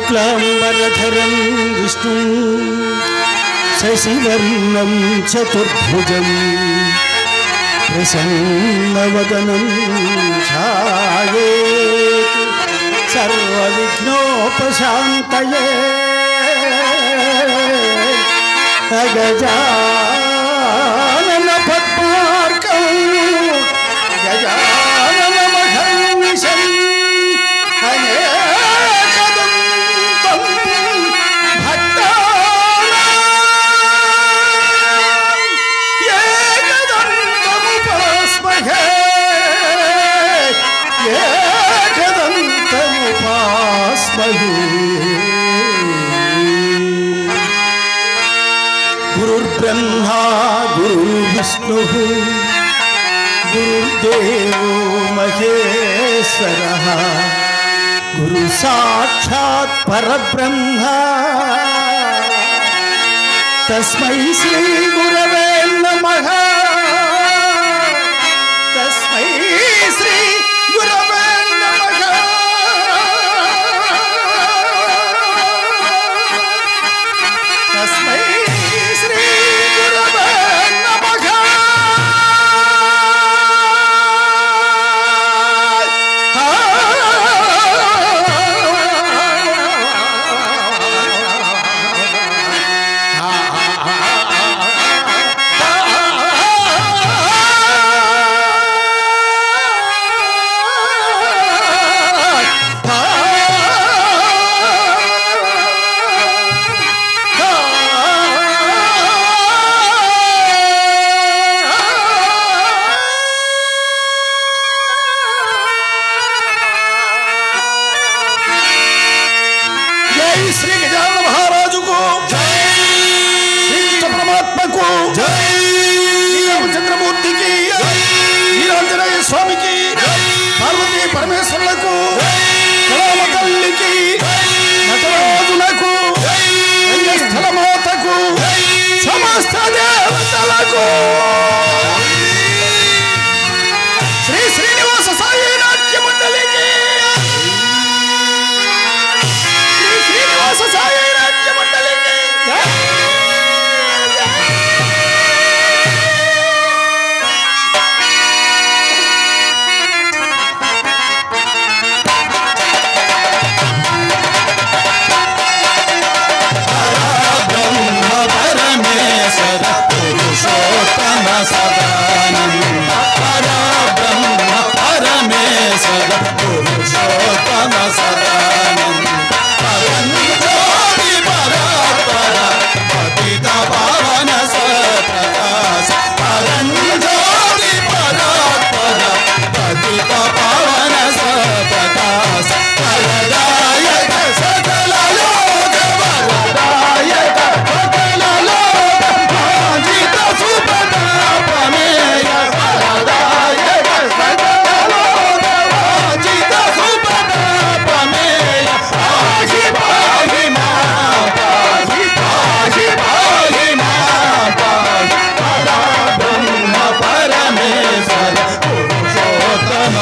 शुक्लांबरधरं विष्णुं शशिवर्णं चतुर्भुजं प्रसन्नवदनं ध्यायेत् सर्वविघ्नोपशान्तये गजानन पद्मार्कं गजाननमहर्निशं अनेकदन्तं भक्तानां एकदन्तमुपास्महे गुरुर्ब्रह्मा गुरुर्विष्णुः गुरुर्देवो महेश्वरः गुरु साक्षात् परब्रह्म तस्मै श्री गुरवे नमः तस्मै श्री गुरवे नमः तस्मै श्री गुरवे नमः श्री गजानन महाराज को जय, श्री कृष्ण परमात्मा को जय, श्री रामचंद्रमूर्ति की जय, वीरांजनेय स्वामी की जय, पार्वती परमेश्वर को कलाम तल्ली की नटराजुनకు రంగస్థల మాతకు సమస్త దేవతలకు శ్రీ శ్రీనివాస సాయి నాట్య మండలికి साई राज्य मंडली ब्रह्म परमेश्वर पुरुषोत्तम सदानंद ब्रह्म परमेश्वर पुरुषोत्तम सदानंद पावन सप्रकाश परंज्योति परात्पर पतित पावन सप्रकाश वरदायक सकल लोक वरदायक सकल लोक माजित सुपदा प्रमेय वरदायक सकल लोक माजित सुपदा प्रमेय पाहि पाहि मां पाहि पाहि पाहि परमेश्वर पुरुषोत्तम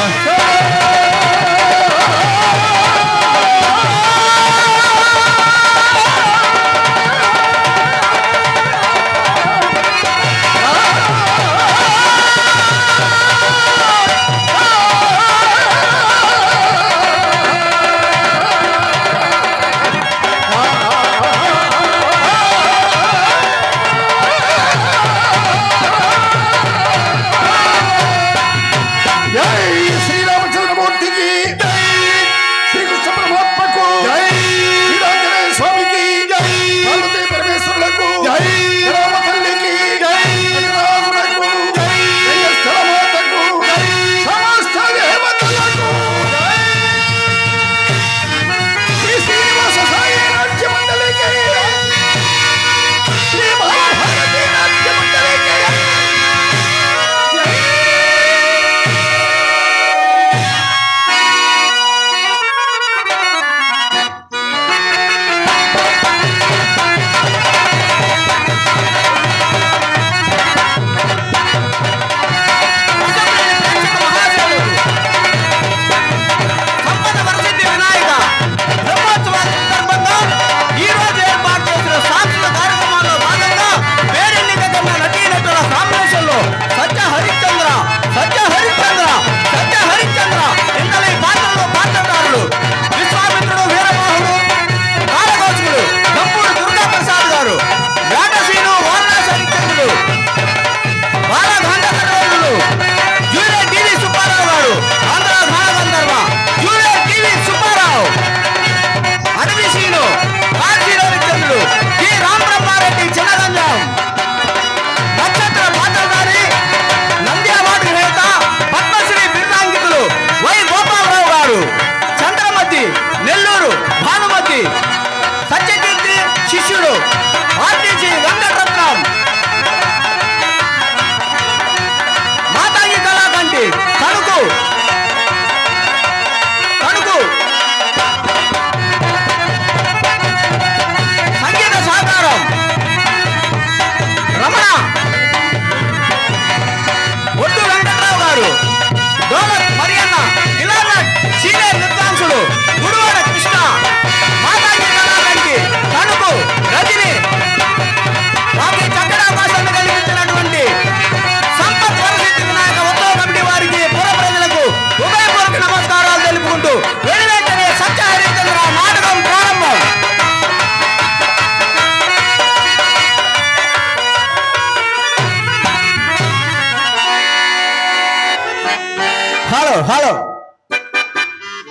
హలో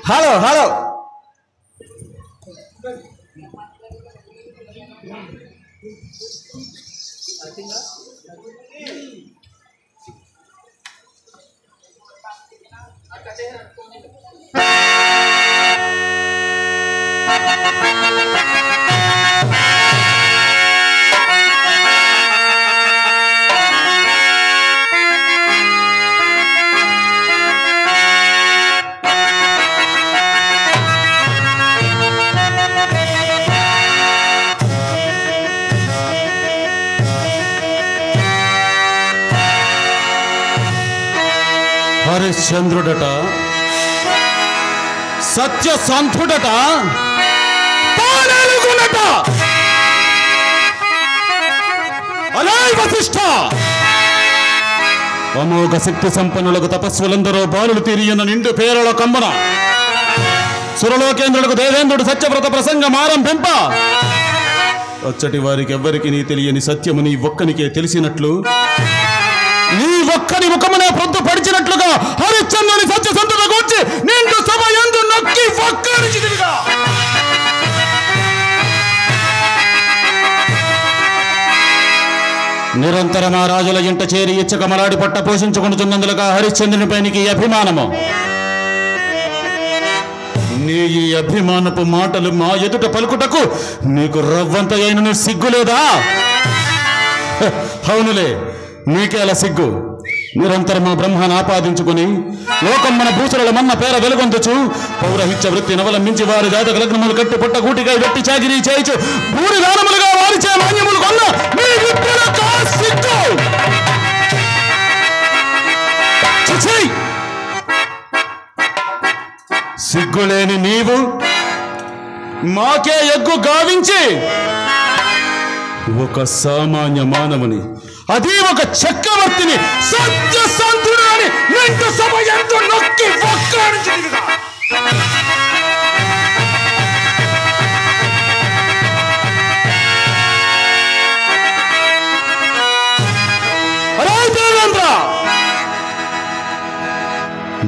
హలో హలో హరిశ్చంద్రుడట, సత్యసంధుడట, పాలెలుగునట. అలై వశిష్ఠ, అమోఘ శక్తి సంపన్నులకు తపస్సులందరూ బాలులు తీరియన్న నిండు పేరుల కమ్మున సురలోకేంద్రులకు దేవేంద్రుడు సత్యవ్రత ప్రసంగం ఆరంభింప అచ్చటి వారికి ఎవ్వరికి నీ తెలియని సత్యము నీ ఒక్కనికే తెలిసినట్లు నీ ఒక్కని ముఖమునే ప్రొద్దు పడిచినట్లుగా హరిశ్చంద్రుని సత్యసంధుల గురించి నిండు సభ యందు నొక్కి ఒక్కడిచిదిగా నిరంతరం ఆ రాజుల ఇంట చేరి ఇచ్చక మలాడి పట్ట పోషించుకుంటున్నందులుగా హరిశ్చంద్రునిపై నీకు ఈ అభిమానము. నీ ఈ అభిమానపు మాటలు మా ఎదుట పలుకుటకు నీకు రవ్వంత అయిన సిగ్గులేదా? అవునులే, నీకే అలా సిగ్గు. నిరంతరం మా బ్రహ్మను ఆపాదించుకుని లోకం మన భూసుల మన్న పేర వెలుగొందుచు పౌరహిత్య వృత్తిని అవలంబించి వారి జాతక లగ్నములు కట్టి పుట్ట గూటిగా వెట్టి చాకిరీ చేయించు భూరి దానములుగా వారిచే మాన్యములు కొన్న నీ విద్యలకు సిగ్గు. సిగ్గులేని నీవు మాకే ఎగ్గు గావించి ఒక సామాన్య మానవుని, అది ఒక చక్రవర్తిని సత్యసంధుడు అని నిండు సభ యందు నొక్కి ఒక్కడిచిదిగా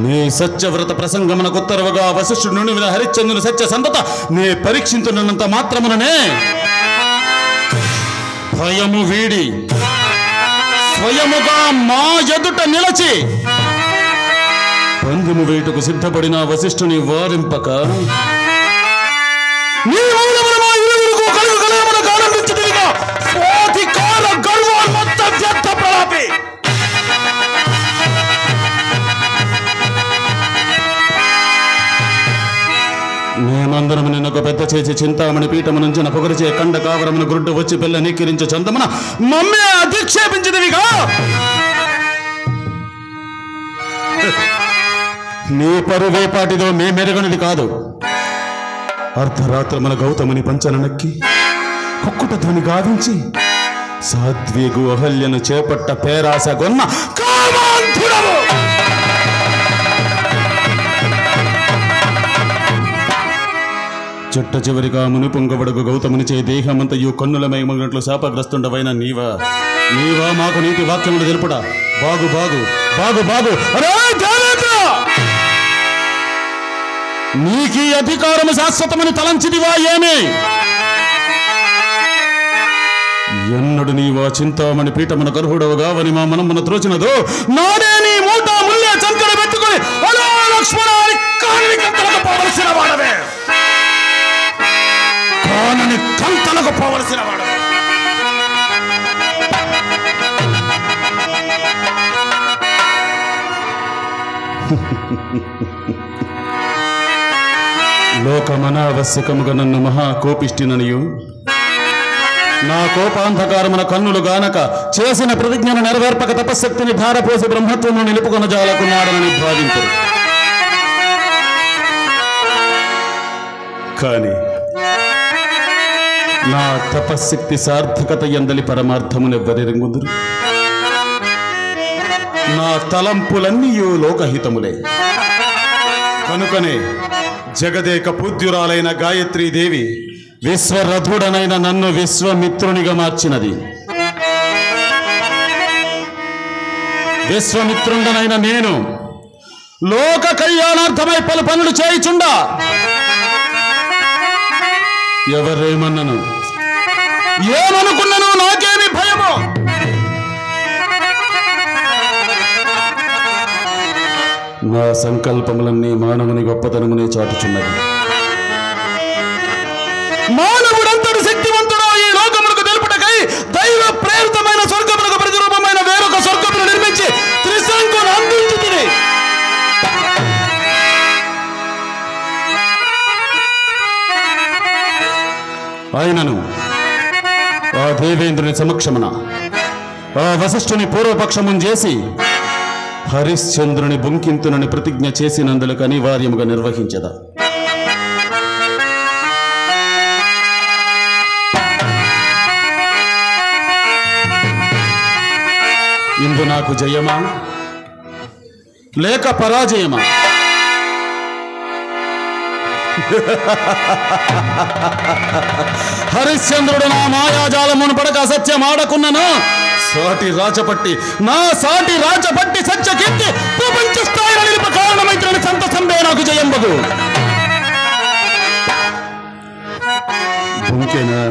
నీ సత్యవ్రత ప్రసంగమునకు ఉత్తరవుగా వశిష్ఠుడు నుండి హరిశ్చంద్రుని సత్యసంధత నే పరీక్షించున్నంత మాత్రముననే భయము వీడి స్వయముగా మా ఎదుట నిలచి పందెము వేటుకు సిద్ధపడిన వశిష్ఠుని వారింపక నీ మూలమున మా ఇరువురుకు కలుగు కలయమునకు ఆనందించుదురుగా స్వాధికార గర్వోన్మత్త వ్యర్థ ప్రలాపి. మేమందరం నిన్నొక పెద్ద చేసి చింతామణి పీఠము నుంచి పొగరిచే కండ కావరమును గుడ్డు వచ్చి పిల్ల నీకిరించు చందమున మమ్మే అధిక్షేపించిదివిగా నీ పరువేపాటిదో మేమెరగనిది కాదు. అర్ధరాత్రి మన గౌతముని పంచన నక్కి కుక్కుట ధ్వని గావించి సాధ్వేగు అహల్యను చేపట్ట పేరాస గొన్న కామాంధుడవు. చుట్ట చివరిగా మునిపొంగబడుగు గౌతముని చే దేహమంతయు కన్నులమై మగినట్లు శాపగ్రస్తుండవైన నీవా మాకు నీతి వాక్యములు తెలుపుడా. బాగు బాగు బాగు బాగు నీకీ అధికారము శాశ్వతమని తలంచిదివా ఏమి? ఎన్నడు నీవా చింతామణి పీఠమున గర్భుడవుగా వని మా మనమున త్రోచినదో నాడే నీ మూట ముల్లే చంకలు పెట్టుకుని అలా లక్ష్మణ కంతలకు పోవలసిన వాడవే, కానని కంతలకు పోవలసిన వాడవే. లోకమనావశ్యకముగా నన్ను మహాకోపిష్టిననియు నా కోపాంధకారమున కన్నులు గానక చేసిన ప్రతిజ్ఞను నెరవేర్పక తపశక్తిని ధారపోసి బ్రహ్మత్వము నిలుపుకొన జాలకున్నాడనని భావించరు. కాని నా తపశక్తి సార్థకత ఎందలి పరమార్థమునెవ్వరెరుగుదురు. నా తలంపులన్నీయు లోకహితములే. కనుకనే జగదేక పూజ్యురాలైన గాయత్రీదేవి విశ్వరథుడనైన నన్ను విశ్వమిత్రునిగా మార్చినది. విశ్వమిత్రుండనైన నేను లోక కళ్యాణార్థమై పలు పనులు చేయుచుండా ఎవరేమన్నను ఏమనుకున్నను నాకేమి భయము. నా సంకల్పములన్నీ మానవుని గొప్పతనమునే చాటుచున్నది. మానవుడంతటి శక్తివంతుడు ఈ లోకములకు తెలుపుటకై దైవ ప్రేరితమైన స్వర్గములకు ప్రతిరూపమైన వేరొక స్వర్గమును నిర్మించి త్రిశంకును అందించుతుంది. ఆయనను ఆ దేవేంద్రుని సమక్షమున ఆ వశిష్ఠుని పూర్వపక్షమును చేసి హరిశ్చంద్రుని బుంకింతునని ప్రతిజ్ఞ చేసినందులకు అనివార్యముగా నిర్వహించదా. ఇందు నాకు జయమా లేక పరాజయమా? హరిశ్చంద్రుడు నా మాయాజాలమును పడక అసత్యం ఆడకున్నను సాటి రాచపట్టి సత్య కీర్తి ప్రపంచ స్థాయిలో నిలుప కారణమైతున్న సంతసంబే నాకు జయంబగు. ఇంకేనా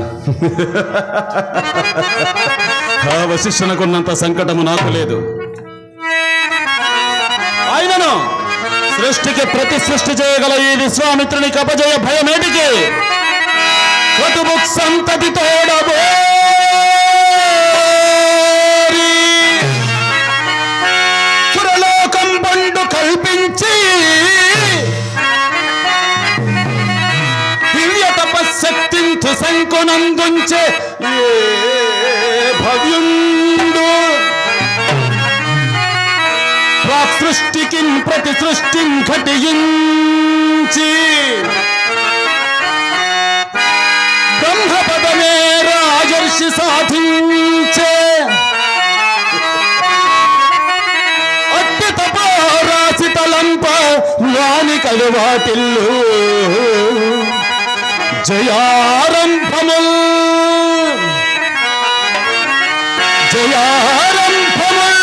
ఆ వశిష్ఠునకున్నంత సంకటము నాకు లేదు. ఆయనను సృష్టికి ప్రతి సృష్టి చేయగల ఈ విశ్వామిత్రుని కపజయ భయమేటికి కటుబుక్ సంతతి తోడబో సురలోకం బండు కల్పించి దివ్య తపశక్తింతు సంకునందుంచే భవ్యుండు సృష్టికి ప్రతి సృష్టి ఘటించి బ్రహ్మపదమే రాజర్షి సాధించే అట్టి తపోరాశి తలంప వాని కలువాటిల్లు జయారంభముల్ జయారంభముల్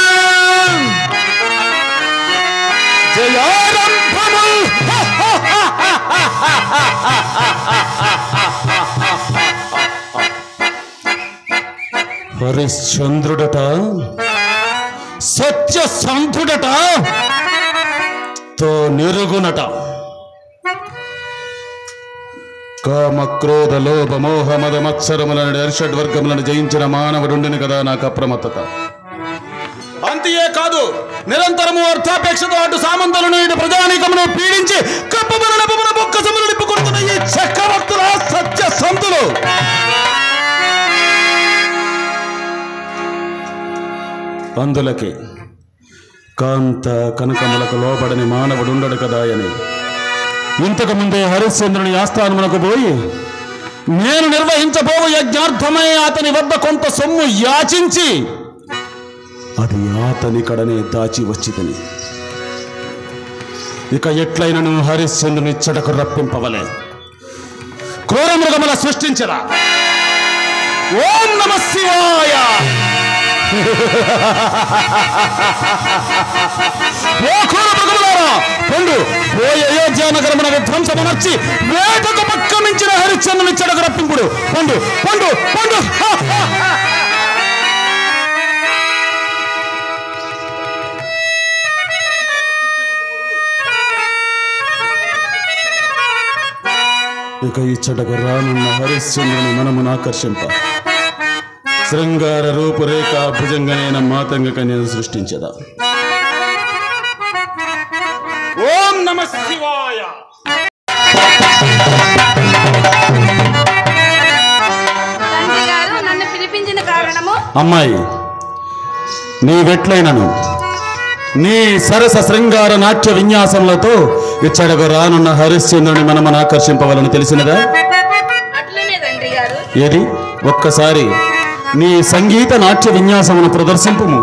జయారంభముల్. హరిశ్చంద్రుడట సత్యసంధుడట తో నిరుగునట. కామ క్రోధ లోభ మోహ మద మత్సరములను అర్షడ్వర్గములను జయించిన మానవుడుండిని కదా నాకు అప్రమత్తత. అంతే కాదు, నిరంతరము అర్థాపేక్షతో అటు సామంతులను ఇటు ప్రజానీకమును పీడించి కప్పమున నపమున బొక్కసములు నిప్పుకొడుతున్న ఈ చక్రవర్తుల సత్యసంతులు అందులకి కాంత కనకములకు లోబడని మానవుడుండడు కదా అని ఇంతకు ముందే హరిశ్చంద్రుని ఆస్థానమునకు పోయి నేను నిర్వహించబోవు యజ్ఞార్థమై అతని వద్ద కొంత సొమ్ము యాచించి అది అతని కడనే దాచి వచ్చిదని ఇక ఎట్లయినను హరిశ్చంద్రుని ఇచ్చటకు రప్పింపవలే. క్రూర మృగముల సృష్టించరా. ఓం నమః శివాయ. ఓ క్రూర మృగములారా, పొండు పోయి అయోధ్య నగరమున విధ్వంసమనర్చి వేటకు పక్క మించిన హరిశ్చంద్రుని ఇచ్చటకు రప్పింపుడు. పొండు పొండు పొండు. ఇక ఇచ్చటకు రానున్న హరిశ్చంద్రుని మనమును ఆకర్షింప శృంగార రూపురేఖ భుజంగనైన మాతంగ కన్యను సృష్టించదా. ఓం నమః శివాయ. నన్ను పిలిపించిన కారణము అమ్మాయి, నీవెట్లైనను నీ సరస శృంగార నాట్య విన్యాసములతో ఇచ్చడకు రానున్న హరిశ్చంద్రుని మనమును ఆకర్షింపవలని తెలిసినదా? అట్లనే తండ్రి గారు. ఏది ఒక్కసారి నీ సంగీత నాట్య విన్యాసమును ప్రదర్శింపుము.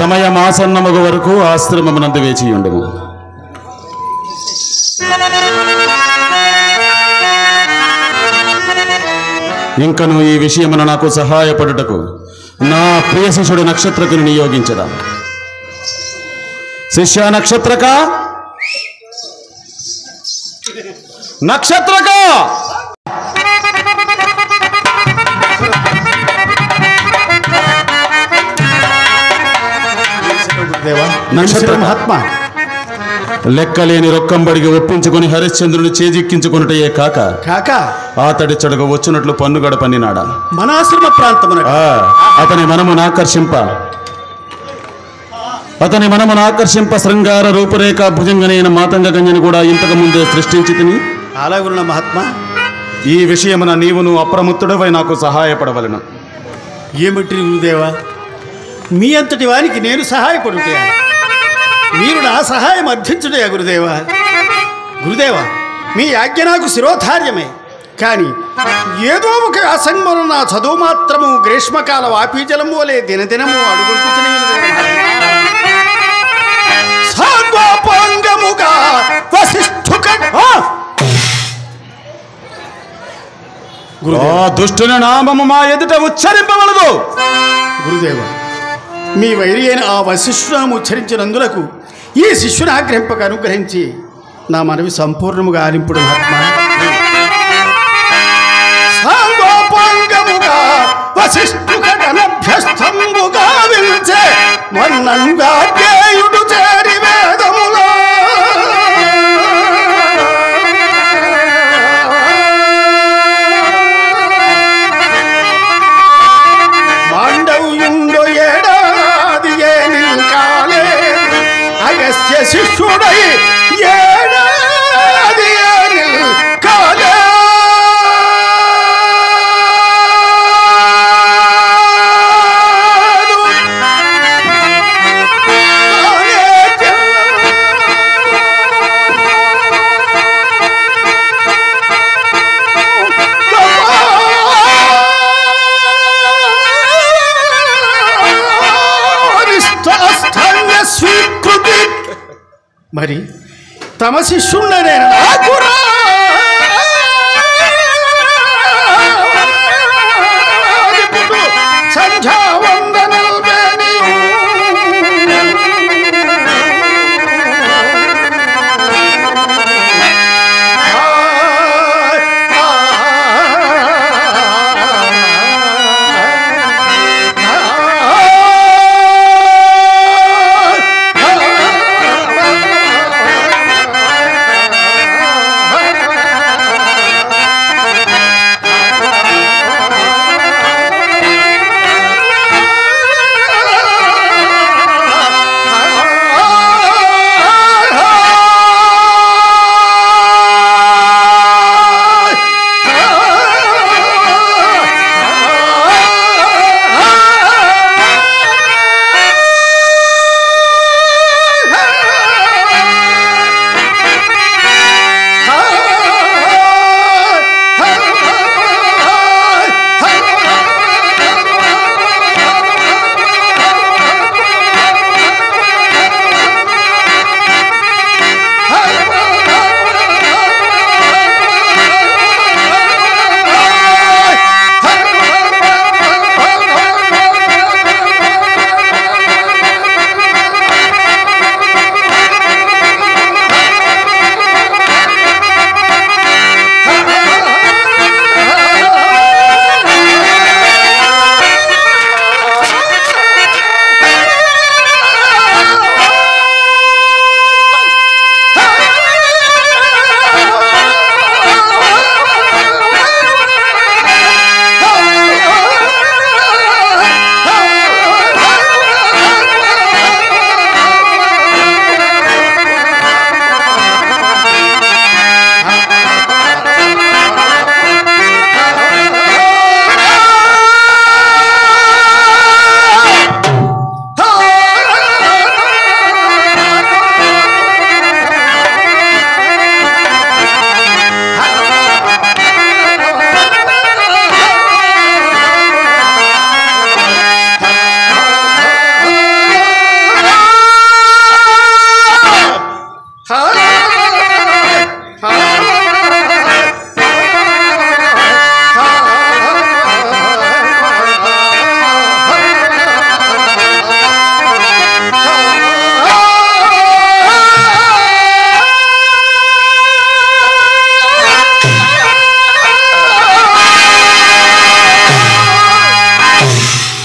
సమయం ఆసన్నమగు వరకు ఆశ్రమమునందు వేచి ఉండము. ఇంకను ఈ విషయమున నాకు సహాయపడుటకు నా ప్రియ శిష్యుడు నక్షత్రకుని నియోగించదా. శిష్య నక్షత్రక, నక్షత్రక, నక్షత్ర మహాత్మ, లెక్కలేని రొక్కంబడికి ఒప్పించుకుని హరిశ్చంద్రుని చేజిక్కించుకున్నటయే కాక అతడి చెడుగు వచ్చినట్లు పన్నుగడ పన్నినాడా. మన ఆశ్రమ ప్రాంతమున అతని మనమును ఆకర్షింప శృంగార రూపురేఖ భుజంగనైన మాతంగ గంజని కూడా ఇంతకు ముందే సృష్టించి తిని. అలాగున్న మహాత్మ, ఈ విషయమున నీవును అప్రమత్తుడవై నాకు సహాయపడవలను. ఏమిటి గురుదేవా, మీ అంతటి వానికి నేను సహాయపడుతా? మీరు నా సహాయం అర్థించుడే గురుదేవా. గురుదేవా, మీ ఆజ్ఞ నాకు శిరోధార్యమే, కానీ ఏదో ఒక అసంగమున నా చదువు మాత్రము గ్రీష్మకాల వాపీజలము వలె దినదినము అడుగుంటున్నాయి. దుష్టుని నామము మా ఎదుట ఉచ్చరింపవలదు. గురుదేవ, మీ వైరి అయిన ఆ వశిష్ఠునాము ఉచ్చరించినందులకు ఈ శిష్యుని ఆగ్రహింపక అనుగ్రహించి నా మనవి సంపూర్ణముగా ఆలింపుడు మహాత్మ. సాంగోపాంగముగా వశిష్ఠుకనభ్యస్తంబుగా విల్చే మన్నంగా కేయుడు చేరి వేదములో మాండవ్యుండు ఏడాది ఏనిల్ కాలే అగస్త్య శిష్యుడై ఏడాది ఏనిల్ కాలే మరి తమ శిష్యుండనే నాకురా సంధ్యావందనల్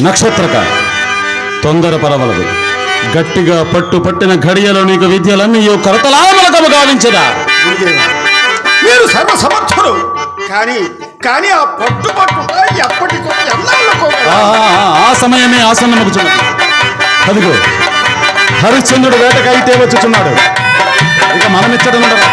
నక్షత్రక తొందర పరవలదు. గట్టిగా పట్టిన ఘడియలో నీకు విద్యలన్నీ కరతలామలకము గావించదా. మీరు సర్వసమర్థులు, కానీ ఆ పట్టు ఎప్పటికో ఎన్నాళ్ళకో ఆ సమయమే ఆసన్నమగుచున్నది. అదిగో హరిశ్చంద్రుడు వేటకైతే వచ్చుచున్నాడు. ఇక మనమిచ్చడం ఉండదు.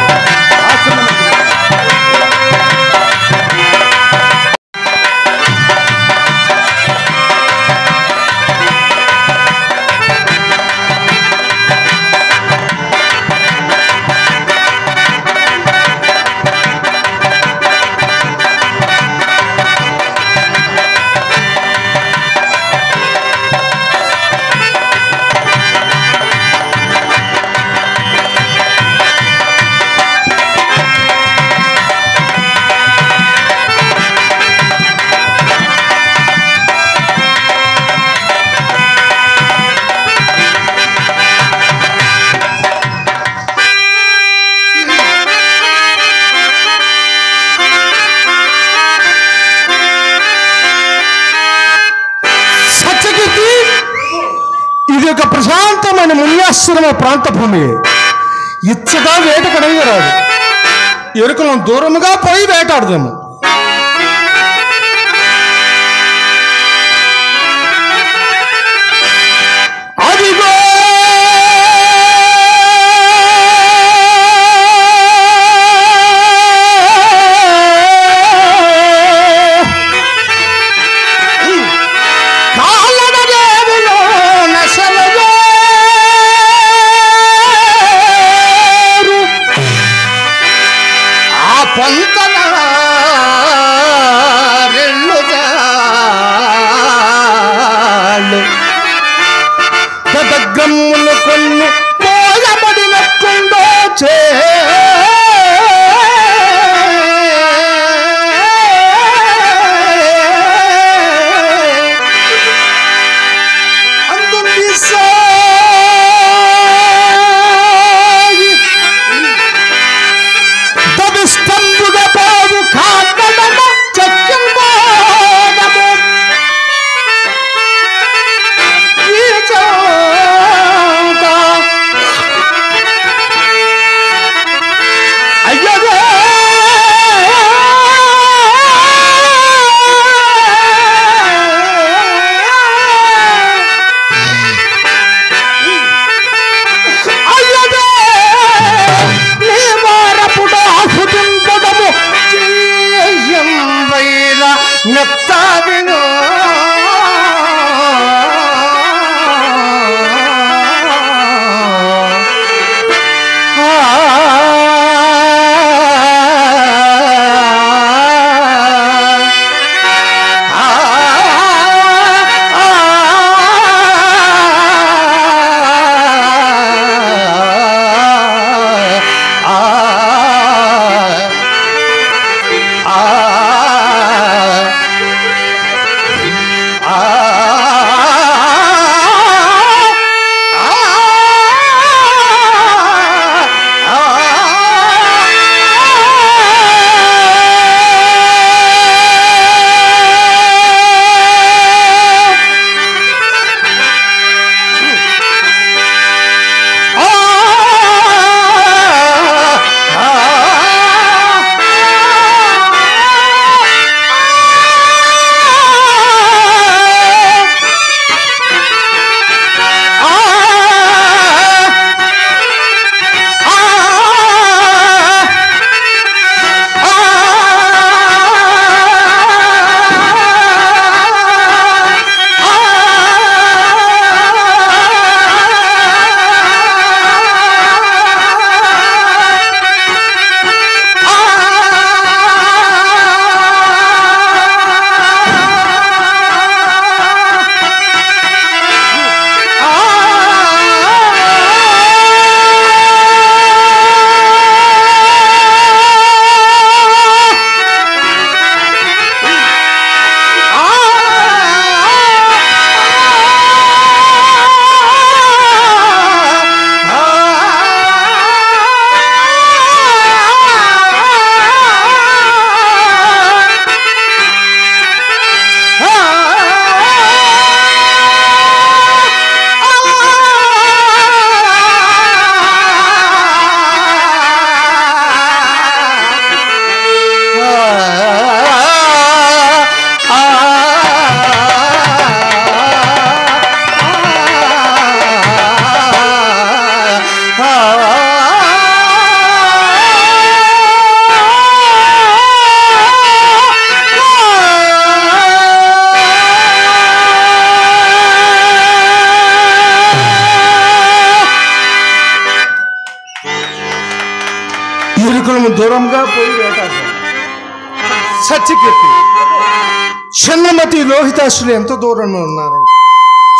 ప్రశాంతమైన మున్యాశ్రమ ప్రాంత భూమి. ఇచ్చగా వేట కడగా రాదు. ఎరుకలను దూరముగా పోయి వేటాడదాము. అదిగో మేము దూరంగా పోయి వేటాడతాం. సత్యకీర్తి, చంద్రమతి, లోహితాశ్రులు ఎంత దూరంలో ఉన్నారు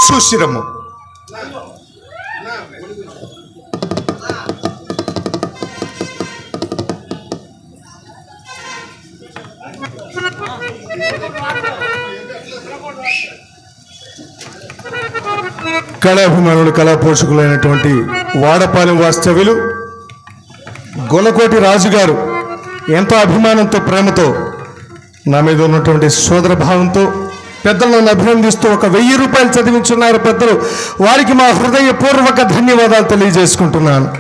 చూసిరమ్ము. కళాభిమానులు, కళా పోషకులైనటువంటి వాడపాలెం వాస్తవ్యులు గొల్లకోటి రాజుగారు ఎంతో అభిమానంతో, ప్రేమతో, నా మీద ఉన్నటువంటి సోదర భావంతో పెద్దలను అభినందిస్తూ 1000 రూపాయలు చదివించున్నారు పెద్దలు. వారికి మా హృదయపూర్వక ధన్యవాదాలు తెలియజేసుకుంటున్నాను.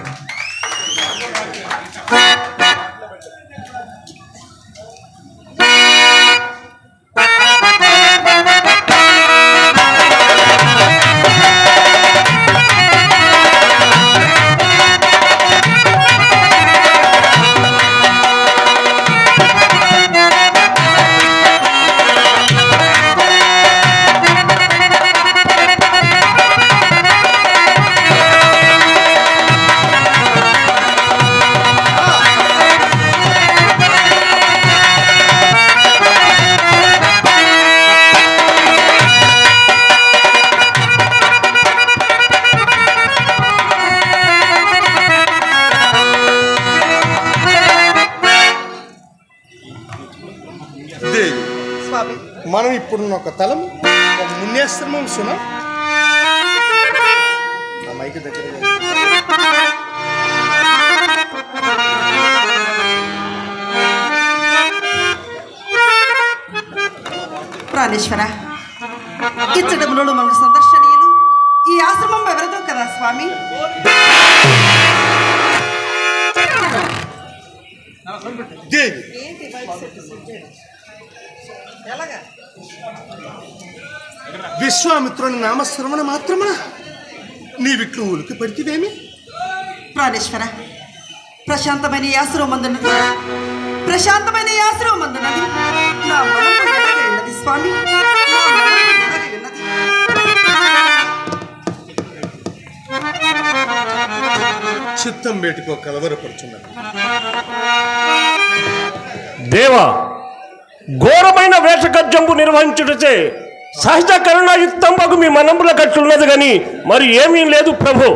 మనం ఇప్పుడున్న ఒక తలం, ఒక మున్యాశ్రమం సునా మైకి దగ్గర ప్రాణేశ్వర, ఇచ్చటములో మనకు సందర్శనీయులు ఈ ఆశ్రమం ఎవరిదో కదా స్వామి? దేవి, విశ్వామిత్రుని నామశ్రవణ మాత్రమా నీవిట్లు ఉలికి పడితేవేమి? ప్రాణేశ్వర, ప్రశాంతమైన ఈ ఆశ్రమం అందున్నది, ప్రశాంతమైన ఈ ఆశ్రమం అందున్నది నా మనసు ఎలాగే ఉన్నది స్వామి, నా మనసు ఎలాగే ఉన్నది. చిత్తం వేటికో కలవరపడుచున్నది. దేవా, ఘోరమైన వేషగజ్జంపు నిర్వహించుటచే సహజ కరుణాయుక్తంబగు మీ మనముల గట్లున్నది గాని మరి ఏమీ లేదు ప్రభు.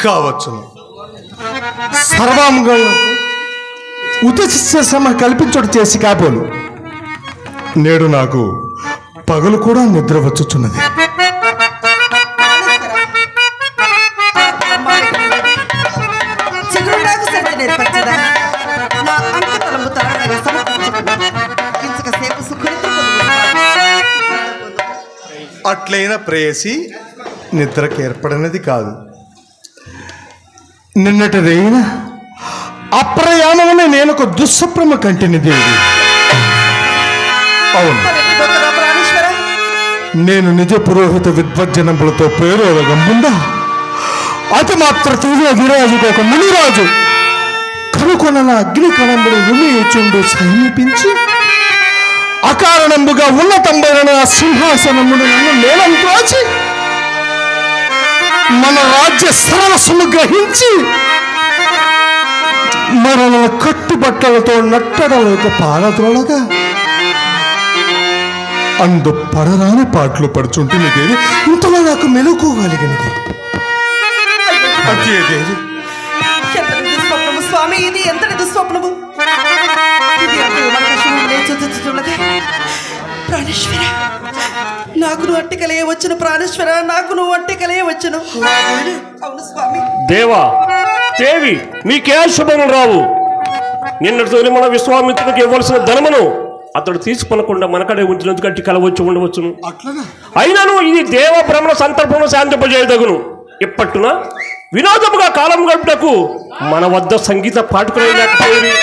కావచ్చును. సర్వాంగంలో ఉచిత శ్రమ కల్పించడం చేసి కాబోలు నేడు నాకు పగలు కూడా నిద్ర వచ్చుచున్నది. అట్లైన ప్రేయసి నిద్రకు ఏర్పడినది కాదు. నిన్నటి రేయిన అప్రయాణమునే నేను ఒక దుస్సప్రమ కంటిని దేవి. అవును, నేను నిజ పురోహిత విద్వజ్జనములతో పేరోలగా ముందా అతి మాత్ర తీవ్ర విరాజుకు ఒక మునిరాజు కనుకొన అగ్ని కణంబులు వినియుచుండు సమీపించి అకారణంబుగా ఉన్నతంబైన ఆ సింహాసనమును నన్ను నేలం త్రాచి మన రాజ్య సర్వస్సును గ్రహించి మరణ కట్టుబట్టలతో నట్టడలోకి పారద్రోలగా అందు పడరాని పాటలు పడుచుంటుంది దేవి. ఇంతలో నాకు మెలుకోగలిగినది. అదే దేవి, ఎంతటి దుస్వప్నము స్వామి, ఇది ఎంతటి దుస్వప్నము! ఇది ప్రాణేశ్వర, నాకు నువ్వు అట్టికలే వచ్చును. ప్రాణేశ్వర, నాకు నువ్వు అట్టికలే వచ్చును. అవును స్వామి. దేవా దేవి, మీకే శుభములు రావు. నిన్నటితోనే మన విశ్వామిత్రుడికి ఇవ్వాల్సిన ధనమును అతడు తీసుకొనకుండా మనకడే ఉంచినందుకు అట్టి కలవచ్చు ఉండవచ్చును. అయినను ఇది దేవ బ్రహ్మణ సందర్భంలో శాంతింపజేయదగును. ఇప్పట్టున వినోదముగా కాలం గడుపుటకు మన వద్ద సంగీత పాఠకులే లేకపోయింది.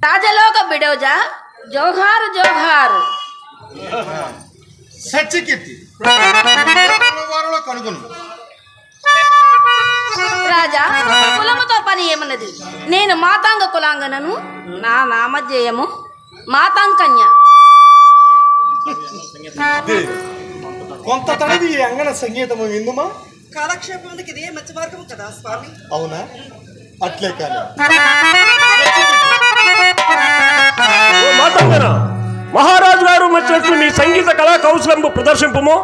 రాజలోక బిడోజా, జోహారు జోహారు. సత్యకీర్తి కనుగొను రాజా, కులముతో పని ఏమన్నది? నేను మాతాంగ కులాంగనను. నా నామధేయము మాతాంకన్య. కొంత తడవి ఈ అంగన సంగీతము విందుమా? కాలక్షేపానికి ఇదే మంచి మార్గం కదా స్వామి. అవునా? అట్లే కానీ మహారాజు గారు మెచ్చినట్లు మీ సంగీత కళా కౌశలంబు ప్రదర్శింపము.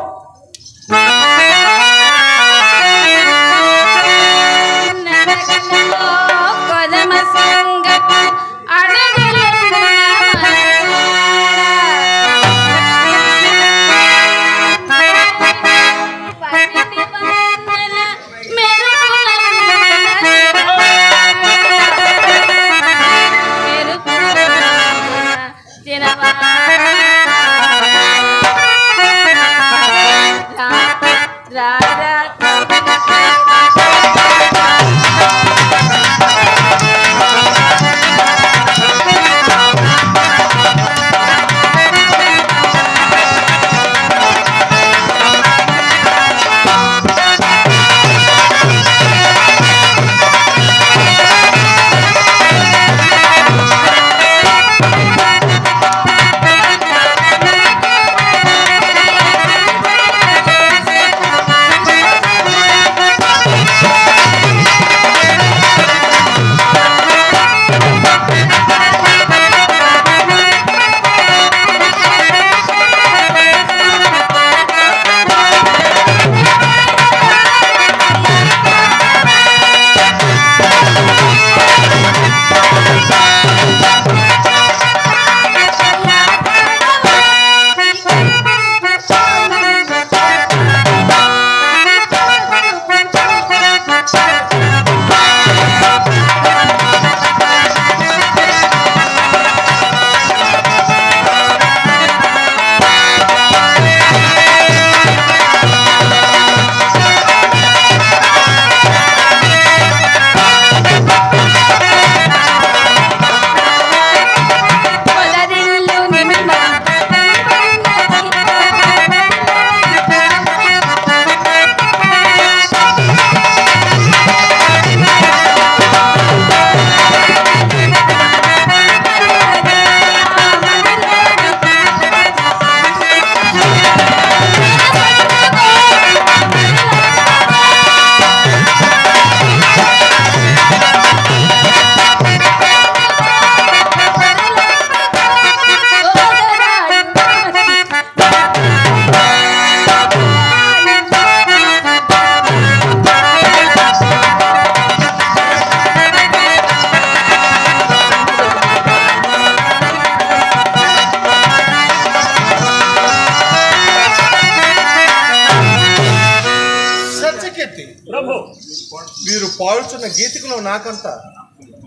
వీరు పాడుతున్న గీతికలో నాకంత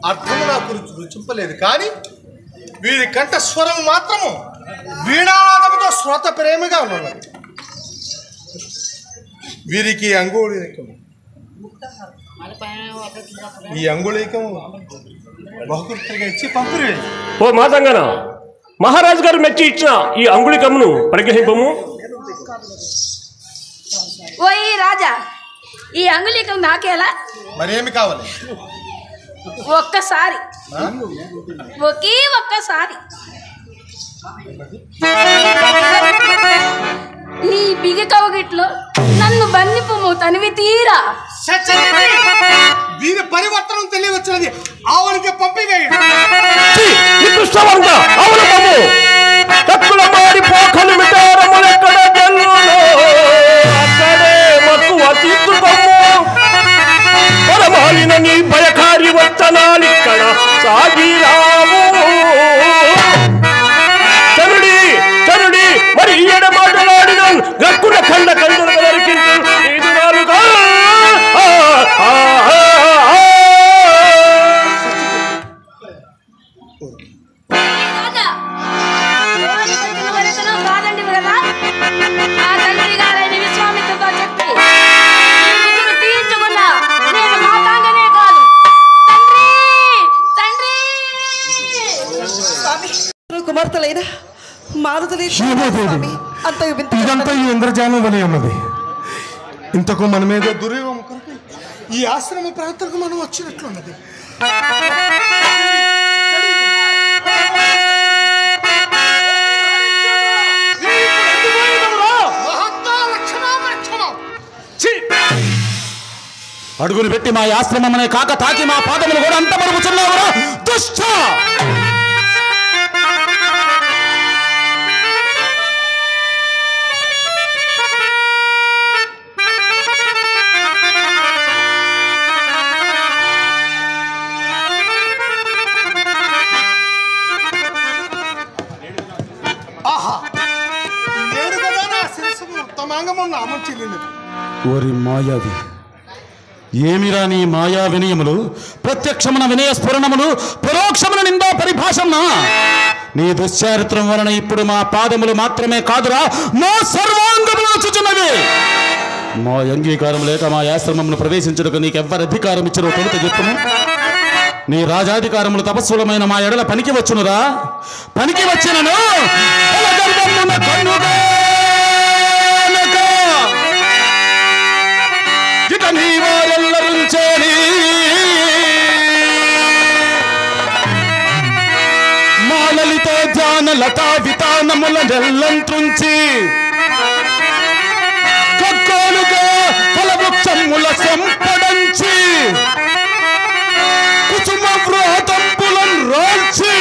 అర్థము నాకు రుచింపలేదు, కానీ వీరి కంఠ స్వరం మాత్రము వీణానాదముతో శ్రోత ప్రేమగా ఉన్నది. వీరికి అంగుళీకము, ఈ అంగుళీకము బహుకృతిగా ఇచ్చి పంపిణీ. ఓ మాతంగన, మహారాజు గారు మెచ్చి ఇచ్చిన ఈ అంగుళికమును పరిగ్రహింపము. ఓ ఈ రాజా, ఈ అంగుళీకం నాకేలా? మరేమి కావాలి? ఒక్కసారి, ఒకే ఒక్కసారి నీ బిగి కవగిట్లో నన్ను బంధింపు తనివి తీరా. వీరి పరివర్తనం తెలియవచ్చినది ఆవునికి పంపివేయ. నీ భయకారి వత్తనాలిక్కడ సాగిరావు. చరుడి చరుడి మరి ఈయడ మాట్లాడిన గక్కుల కండ కందులు దొరికింది ఎదురాలుగా. కాదండి కదా, ఆ తండ్రి గారైన విశ్వామిత్రతో చెప్పి తీర్చుకున్నా నేను మాతాంగనే కాదు. తండ్రి తండ్రి కుమార్తెలైనా ఇదంతా ఈ ఇంద్రజాలం వలె ఉన్నది. ఇంతకు మనమేదో దుర్యోగం ఈ ఆశ్రమ ప్రాంతానికి మనం వచ్చినట్లున్నది. అడుగులు పెట్టి మా ఆశ్రమం అనే కాక తాకి మా పాదములు కూడా అంత మరుగుచున్నావురా దుష్ట! ఆహా, నేను కదా నా శిరస్సుకు ఉత్తమాంగము నామం చెల్లినది. ఓరి మాయావి, ఏమిరా నీ మాయా వినయములు, ప్రత్యక్షమున వినయ స్ఫురణములు, పరోక్షమున నిందా పరిభాషన్నా? నీ దుశ్చారిత్రం వలన ఇప్పుడు మా పాదములు మాత్రమే కాదురా, మా సర్వాంగములు వచ్చుచున్నవి. మా అంగీకారం లేక మా ఆశ్రమమును ప్రవేశించుటకు నీకెవ్వరు అధికారం ఇచ్చినో తొలుత చెప్పును. నీ రాజాధికారములు తపస్సులమైన మా ఎడల పనికి వచ్చునురా. పనికి వచ్చినను ఇక నీ వారెల్లరుంచేని మా లలిత ధ్యాన లతా వితానముల నెల్లంత్రుంచి కక్కోలుగా ఫలవృక్షముల సంపడంచి కుసుమ వ్రతంపులం రాల్చి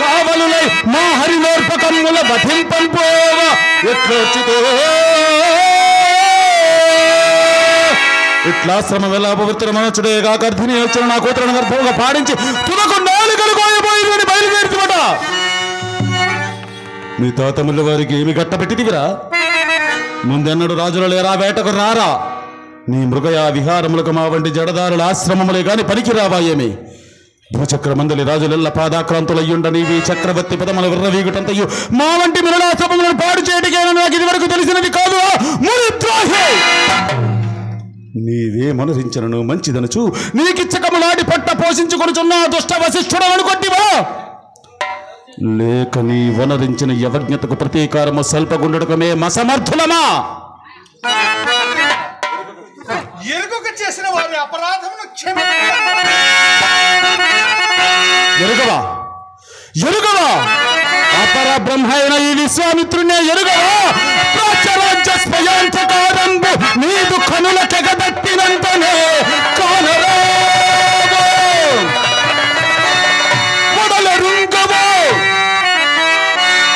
కావలులై మా హరినోర్పకముల వధింపంపోవ ఎట్లొచ్చితో ఇట్లా శ్రమ వెలాపవృత్తుల మనచుడే కాక అర్ధిని వచ్చిన నా కూతురుని గర్భంగా పాడించి తుదకు నాలుగలు కోయబోయి బయలుదేరుతుమట. మీ తాతముల వారికి ఏమి గట్టబెట్టిదివిరా? ముందెన్నడు రాజులు లేరా, వేటకు రారా? నీ మృగయా విహారములకు మా వంటి జడదారుల ఆశ్రమములే గాని పనికి రావాయేమి? భూచక్ర మందలి రాజులెల్ల పాదాక్రాంతులయ్యుండ నీవి చక్రవర్తి పదముల విర్రవీగుటంతయు మా వంటి మిరళాశ్రమములను పాడు చేయటికేనా నాకు ఇది వరకు తెలిసినది కాదు. మునిద్రోహి, నీవే మనరించను మంచిదనుచు నీకిచ్చకములాడి పట్ట పోషించుకొనుచున్న దుష్ట వశిష్ఠుడవను కొట్టివా? లేక నీ వనరించిన యవజ్ఞతకు ప్రతీకారము స్వల్పగుండటమే మసమర్థులమా? ఎరుగక చేసిన వారి అపరాధమును ఎరుగవా ఎరుగవా? అపర బ్రహ్మ అయిన ఈ విశ్వామిత్రునే ఎరుగవా? ప్రాచ్యరాజ్య స్వయాంతకారంబు నీ దుఃఖముల తెగదట్టినంతనే కానరావు మొదలెరుంగవో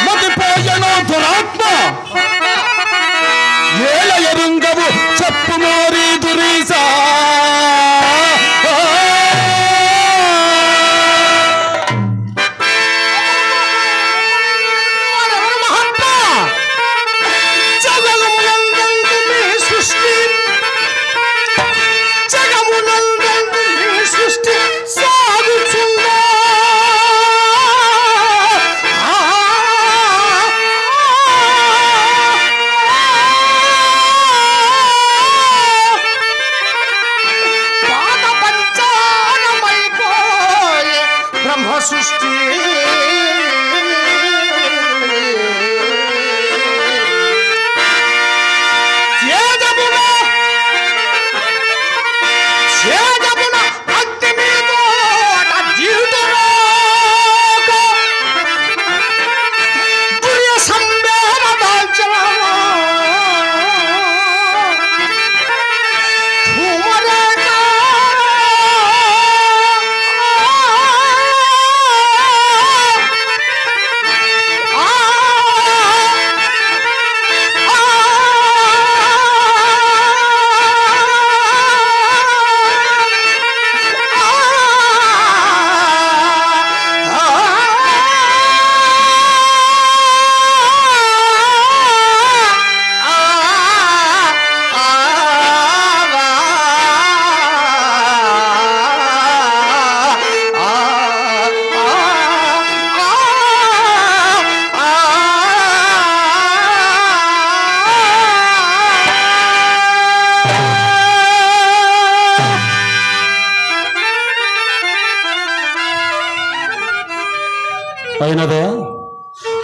మతిపోయనో దురాత్మ ఏల ఎరుంగవు చెప్పు మోరీ దురీసా.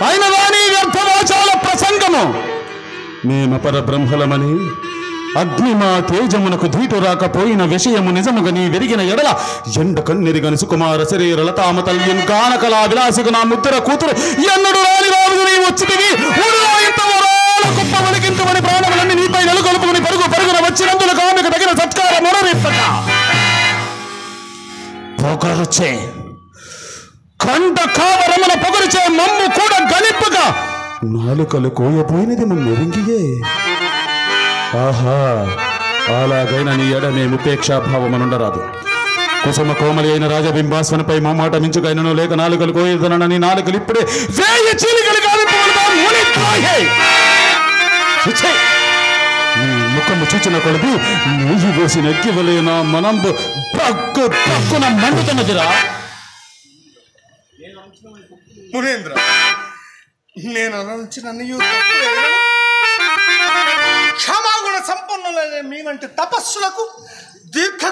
అయినదా నీ వ్యర్థవాచాల ప్రసంగము? మేమపర బ్రహ్మలమని అగ్నిమా తేజమునకు ధీటు రాకపోయిన విషయము నిజముగా నీ వెరిగిన ఎడల ఎండ కన్నెరిగని సుకుమార శరీర లతామ తల్యం గానకళా విలాసికు నా ముద్ర కూతురు ఎన్నడు రాని రాజు నీ వచ్చితివి గొప్పవలికింతమని ప్రాణములన్నీ నీపై నెలకొల్పుకుని పరుగు పరుగున వచ్చినందున కామిక తగిన సత్కార మొరరిప్పక పొగరుచే కంట కావరముల పొగరుచే మమ్ము కూడా గలిప్పగా నాలుకలు కోయపోయినది మెరుంగియే. ఆహా, అలాగైనా నీ ఎడ మేము ఉపేక్షాభావమనుండరాదు. కుసుమ కోమలి అయిన రాజబింబాస్వనిపై మా మాట మించుకైనను లేక నాలుకలు కోయదనని నాలుకలు ఇప్పుడే వేయి చీలికలు నీ ముఖము చూచిన కొడుకు నెయ్యి వేసి నెక్కివలే నా మనంబు పక్కు పక్కున మండుతున్నదిరా. మునేంద్ర, నేను అనంచిన క్షమాగుణ సంపన్నులైన మీ వంటి తపస్సులకు దీర్ఘ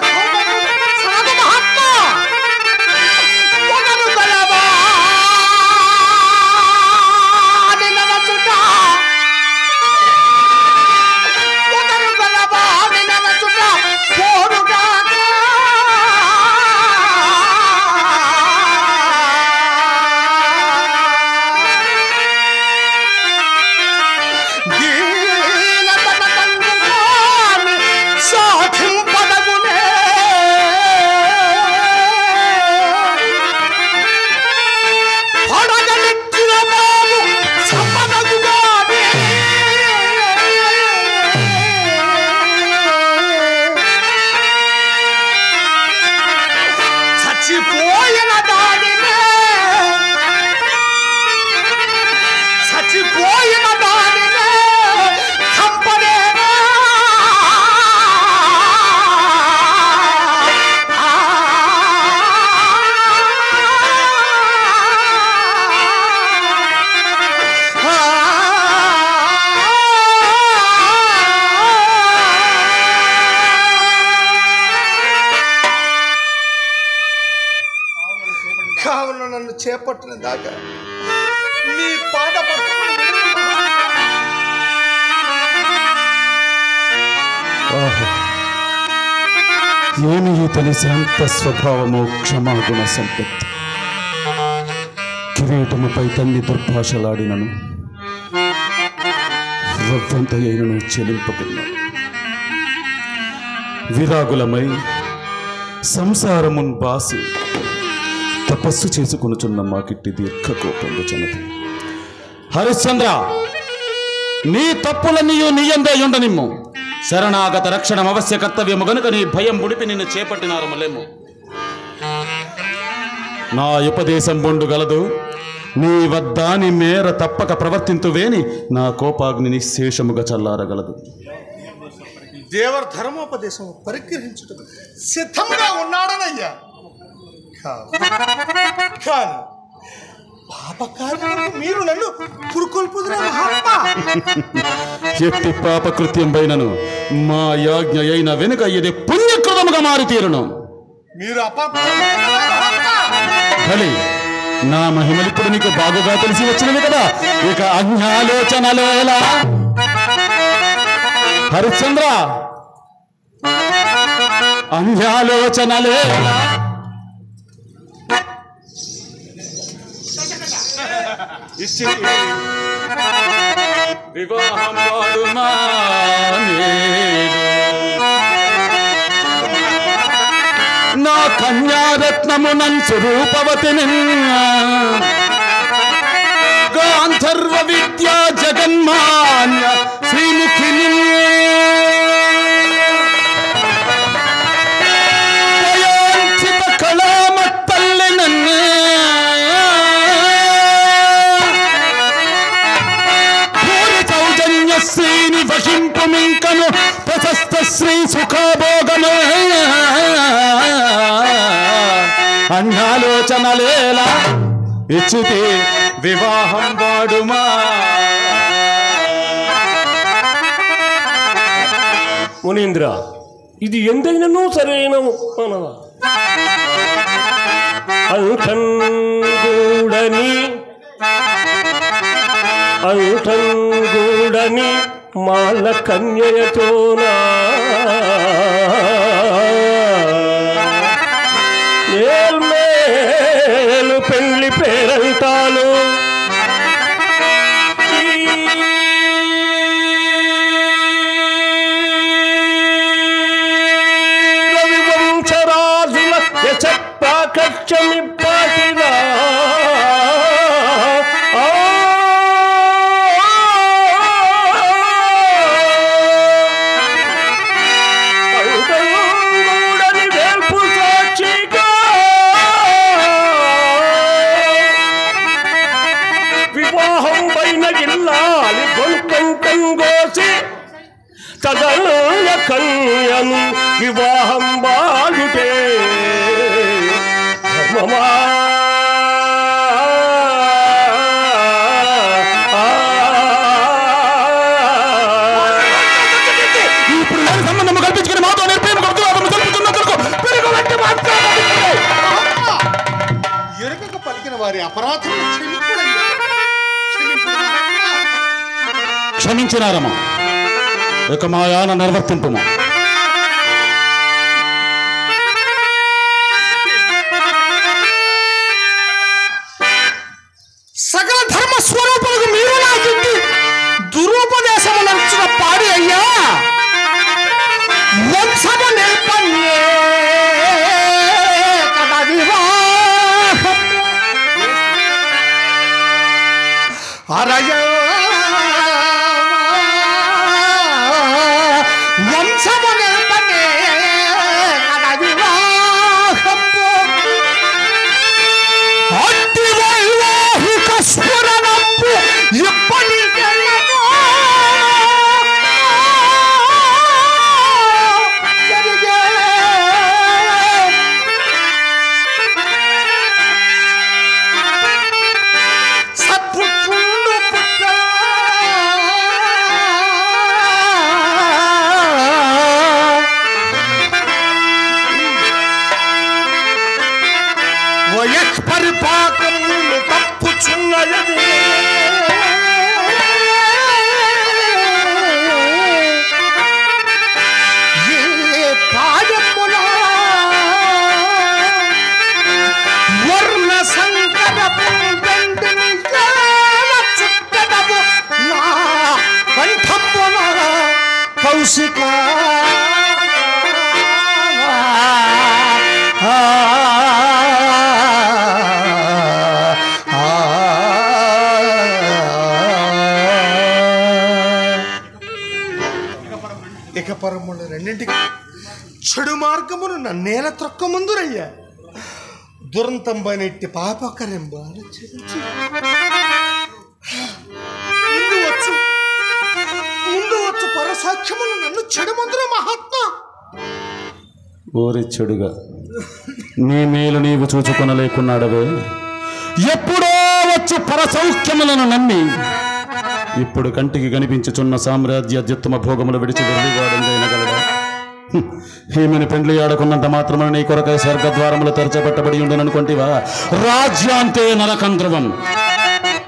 కావున నన్ను చేపట్టిన దాకా నీ పాద ఏమి ఇతని శాంత స్వభావము, క్షమాగుణ సంపత్తి. కిరీటముపై తన్ని దుర్భాషలాడినను రవ్వంత అయినను చెలింపకున్నాను. విరాగులమై సంసారమున్ బాసి తపస్సు చేసుకొనుచున్న మాకిట్టి దీర్ఘకోపంలో జనతి. హరిశ్చంద్ర, నీ తప్పులన్నీయు నీయందే ఉండనిమ్ము. శరణాగత రక్షణం అవశ్య కర్తవ్యము గనుక నీ భయం ముడిపి నిన్ను చేపట్టినారు మలేము. నా ఉపదేశం బొండు గలదు, నీ వద్ద నీ మేర తప్పక ప్రవర్తింతువేని నా కోపాగ్ని నిశేషముగా చల్లారగలదు. దేవర ధర్మోపదేశం పరిగ్రహించుట సిద్ధంగా ఉన్నాడనయ్యా. కానీ పాపకార్యములకు మీరు నన్ను పురుకొల్పుదురా మహాత్మా. ఎట్టి పాపకృత్యం పైనను మా యాజ్ఞ అయిన వెనుక ఇది పుణ్యకృతముగా మారి తీరును. మీరు బలి నా మహిమలిప్పుడు నీకు బాగుగా తెలిసి వచ్చినవి కదా. ఇక అన్యాలోచనలేలా హరిశ్చంద్ర, అన్యాలోచనలేలా వివాహం వాడుమా నా కన్యారత్నమునన్ స్వరూపవతి గాంధర్వ విద్యా జగన్మాన్య శ్రీముఖిని దయాంచిత కళామత్తల్లి నన్ను శ్రీని వశింపుమింకను ప్రశస్త శ్రీ సుఖభోగము అన్యాలోచనలేలా ఇచ్చుతే వివాహం వాడుమా. మునీంద్ర, ఇది ఎంతైనను సరైన మనవా. అంఠన్ గూడని మాల కన్యతోనా మేలు పెళ్లి పేరంటాలు రవివంశరాజుల యశప్రాకర్షమి పాటిరా తదనయ కన్యను వివాహం బాలుటే ధర్మమా ఇప్పుడు నేను సంబంధం కల్పించుకుని మాతో ఎరుకక పలికిన వారి అపరాధం క్షమించినారమ్మా. ఇక మా యాన నిర్వర్తింపుము. సకల ధర్మ స్వరూపులకు మీరు నాకింది దురుపదేశము నడుచున్న పాడి అయ్యా వంశము నేర్పన్నే కదా వివాహం అరయ వంశము నేర్పన్నే కదా వివాహం అట్టి వైవాహిక స్ఫురణంపు ఇప్పటికెళ్ళను జరిగే సత్పుత్రుడు పుట్ట వయఃపరిపాకములు తప్పుచున్నది ఏ పాదముల వర్ణ సంకటపు గంటిని చుట్టదము నా కంఠమున కౌశిక ఇక పరములు రెండింటికి చెడు మార్గమును నన్నేల త్రొక్క ముందురయ్యా దురంతంబైనట్టి పాపకరెంబాలు చెరించి ముందు వచ్చు పరసాక్ష్యమును నన్ను చెడు మందుర మహాత్మా ఓరి చెడుగా నీ మేలు నీవు చూచుకొనలేకున్నాడవే. ఎప్పుడో వచ్చు పరసౌఖ్యములను నమ్మి ఇప్పుడు కంటికి కనిపించుచున్న సామ్రాజ్యాత్యుత్తమ భోగములు విడిచి వెళ్ళివాడైనగలడా? ఈమెను పెండ్లి ఆడుకున్నంత మాత్రమే నీ కొరకై స్వర్గద్వారములు తెరచబట్టబడి ఉండుననుకుంటివా? రాజ్యాంతే నరకంధ్రువం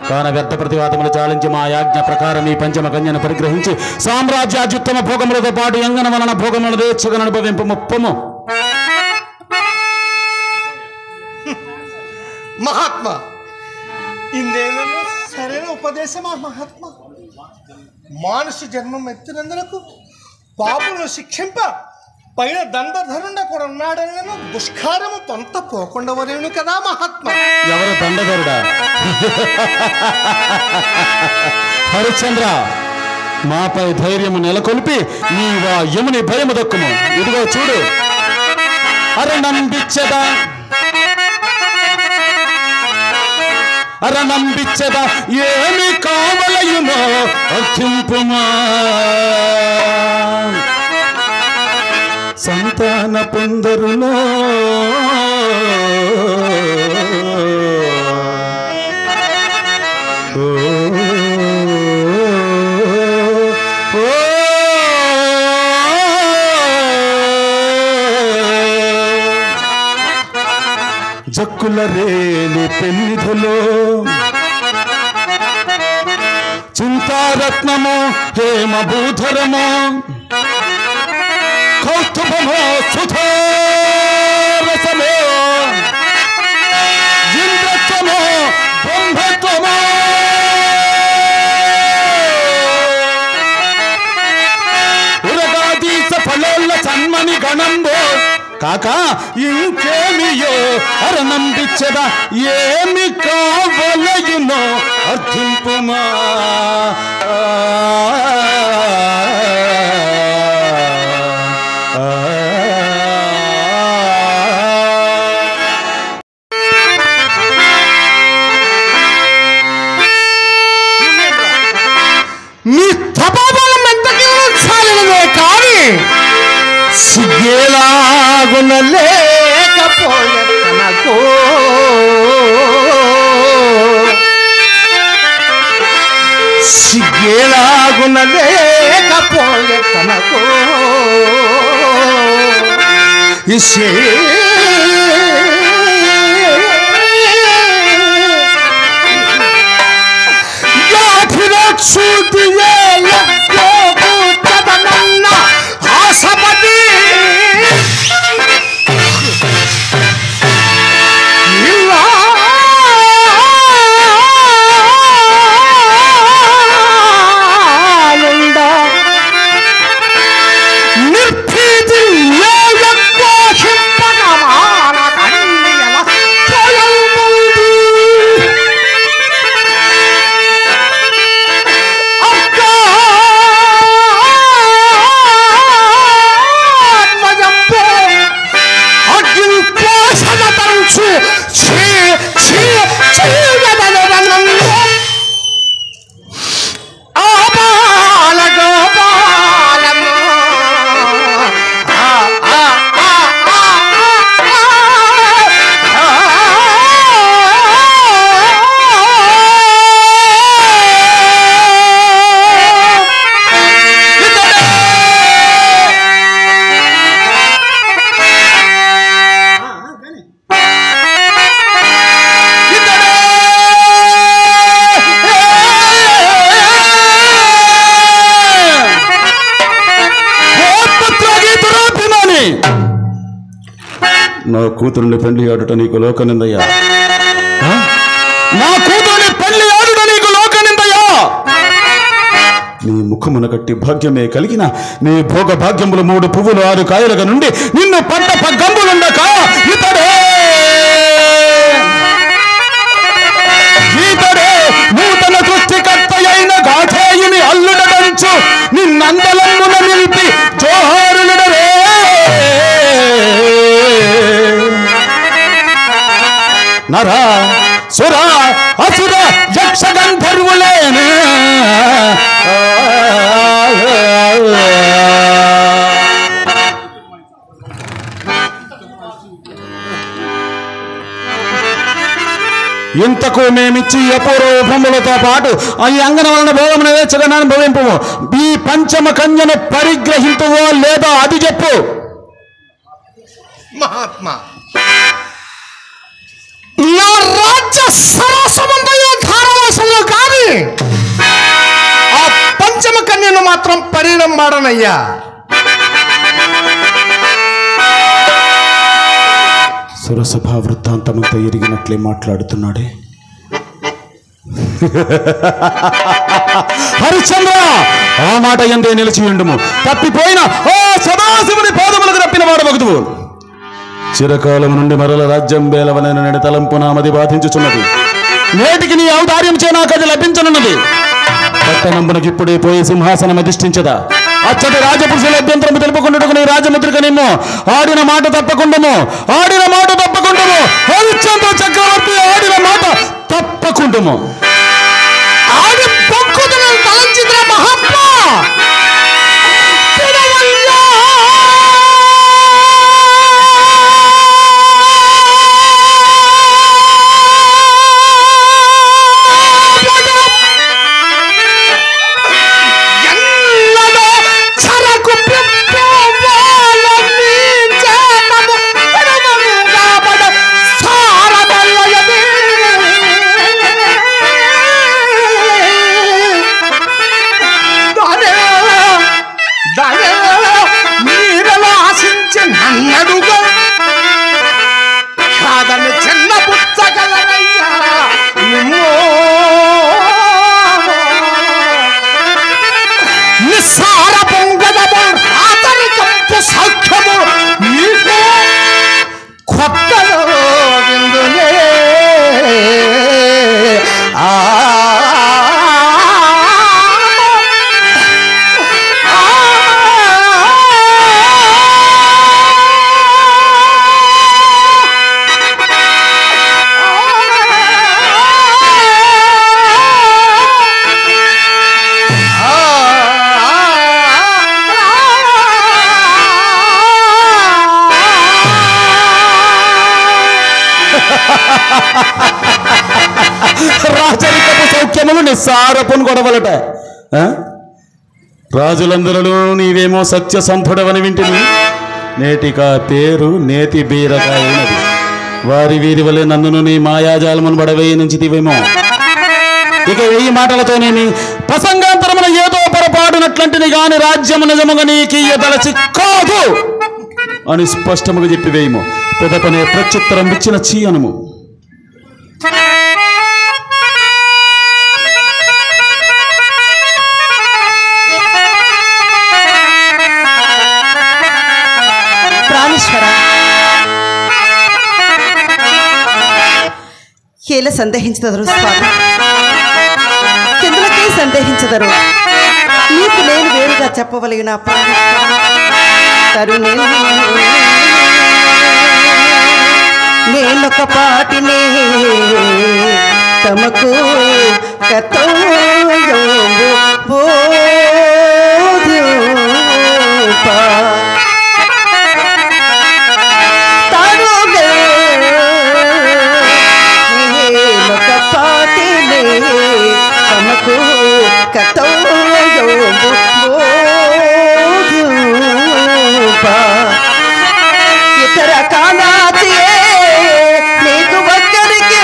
కాన వ్యర్థ ప్రతివాదములు చాలించి మా యాజ్ఞ ప్రకారం ఈ పంచమ కన్యను పరిగ్రహించి సామ్రాజ్యాత్యుత్తమ భోగములతో పాటు ఎంగన వలన భోగములు దేచ్చుగా అనుభవింపు ముప్పము. మహాత్మా ఇందేనో సరైన ఉపదేశమా మహాత్మా? మానుష జన్మం ఎత్తినందులకు పాపులను శిక్షింప పైన దండధరుండ కూడా ఉన్నాడని నేను దుష్కారము తొంత పోకుండా వరేను కదా మహాత్మా. ఎవరు దండధరుడా? హరిశ్చంద్ర, మాపై ధైర్యము నెలకొల్పి నీవా యముని భయము దక్కుము. ఇదిగో చూడు, అరణంబిచ్చదా అరణంబిచ్చదా ఏమి కావలయునో అర్థింపుమా. సంతాన పొందరులో జక్కుల రేలి పెన్నిధులో చింత రత్నము హేమభూధరము కౌస్తుభమో సుధారసమో ఇంద్రత్వమో బ్రహ్మత్వమో ఉరగాదీస ఫలోల్ల సన్మని గణంబో కాక ఇంకేమియో అరణంబిచ్చద ఏమి కావలయునో అర్థింపుమా మీ తపోబలం ఎంతకీ చాలినదే కానీ సిగ్గేలాగున లేకపోయే తనకు సిగ్గేలాగున లేకపోయే తనకు ఆశపడి నిర్భీతి నా కూతురుని పెళ్లి ఆడుట నీకు లోకనిందయ్యా. నా కూతురుని పెళ్లి ఆడుట నీకు లోకనిందయ్యా. నీ ముఖమున కట్టి భాగ్యమే కలిగిన నీ భోగ భాగ్యములు 3 పువ్వులు 6 కాయలుగా నుండి నిన్ను పట్ట పగ్గంబులుండక ఇతడే నూతన సృష్టికర్త అయిన గాథేయుని అల్లుడడంచు నిన్నందలమ్మున నిలిపి జోహారులుడరే. నరా సుర అసుర యక్ష గంధర్వులేనా ఇంతకు మేమిచ్చి అపూర్వ భ్రమలతో పాటు ఈ అంగన వలన భోగమున వేచగానే అనుభవింపు. ఈ పంచమ కన్యను పరిగ్రహింతువో లేదా అది చెప్పు. మహాత్మా, నా రాజ్య సరసమంతయో ధారావాసంలో కానీ ఆ పంచమ కన్యను మాత్రం పరిణమాడనయ్యా. సురసభా వృత్తాంతమంతా ఎరిగినట్లే మాట్లాడుతున్నాడే. హరిశ్చంద్ర, ఆ మాట ఎందే నిలిచి ఉండుము. తప్పిపోయిన ఓ సదాశివుని పాదములకు తప్పిన వాడు భక్తువు. చిరకాలం నుండి మరల రాజ్యం బేలవనైన నేడు తలంపు నామది బాధించుచున్నది. నేటికి నీ ఔదార్యం చే నాకు అది లభించనున్నది. పట్టణంబునకి ఇప్పుడే పోయి సింహాసనం అధిష్ఠించదా. అచ్చటి రాజపురుషుల అభ్యంతరము తెలుపుకుంటుకు నీ రాజముద్రికనేమో ఆడిన మాట తప్పకుండము, ఆడిన మాట తప్పకుండము. హరిశ్చంద్ర చక్రవర్తి ఆడిన మాట తప్పకుండము. ఆడి పొక్కుతున్న తలంచిద్ర మహాత్మా, రాజరికపు సౌఖ్యములు నిస్సారపును గొడవలట. రాజులందరూ నీవేమో సత్యసంధుడవని వింటిని, నేటికా పేరు నేతి బీరకాయనది. వారి వీరి వలె నన్నును నీ మాయాజాలమును బడవేయి నుంచితివేమో. ఇక 1000 మాటలతోనేమి ప్రసంగాంతరమున ఏదో పొరపాటునట్లంటిని గాని రాజ్యము నిజముగా నీకియ్యదలచి కాదు అని స్పష్టముగా చెప్పివేయము. పెదపనే ప్రత్యుత్తరం ఇచ్చిన చీయనము. కేల సందేహించదరు స్వామి, కిందలకే సందేహించదరు. నీకు నేను వేరుగా చెప్పవలగిన తరుణే నేనొక పాటినే తమకు ఇతర కానాచే నీకు ఒక్కరికి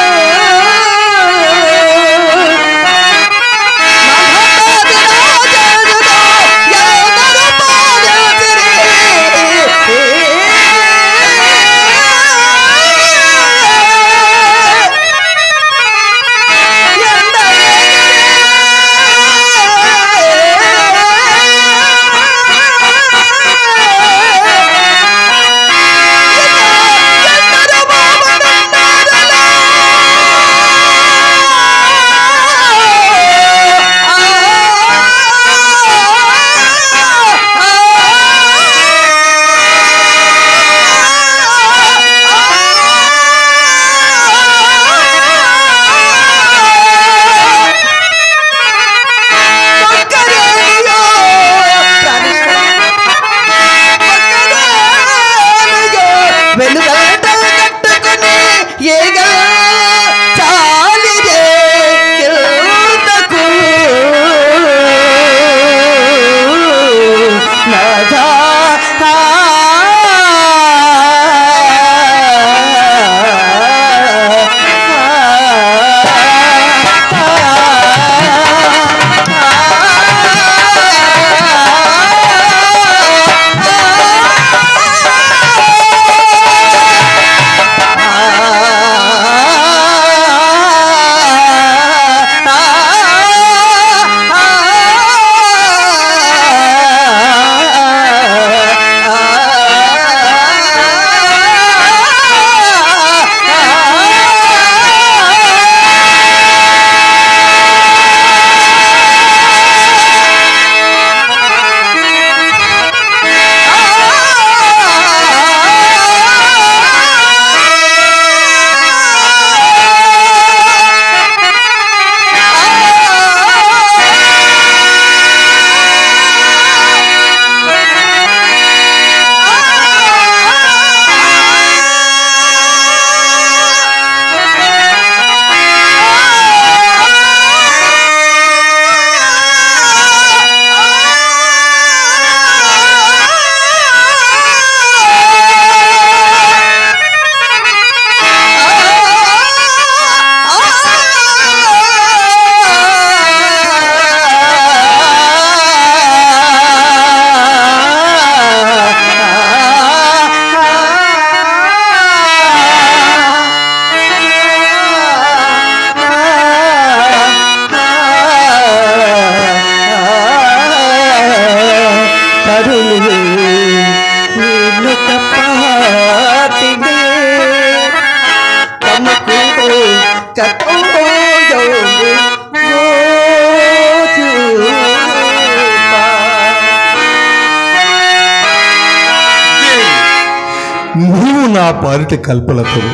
నీవు నా పాలిటి కల్పలతను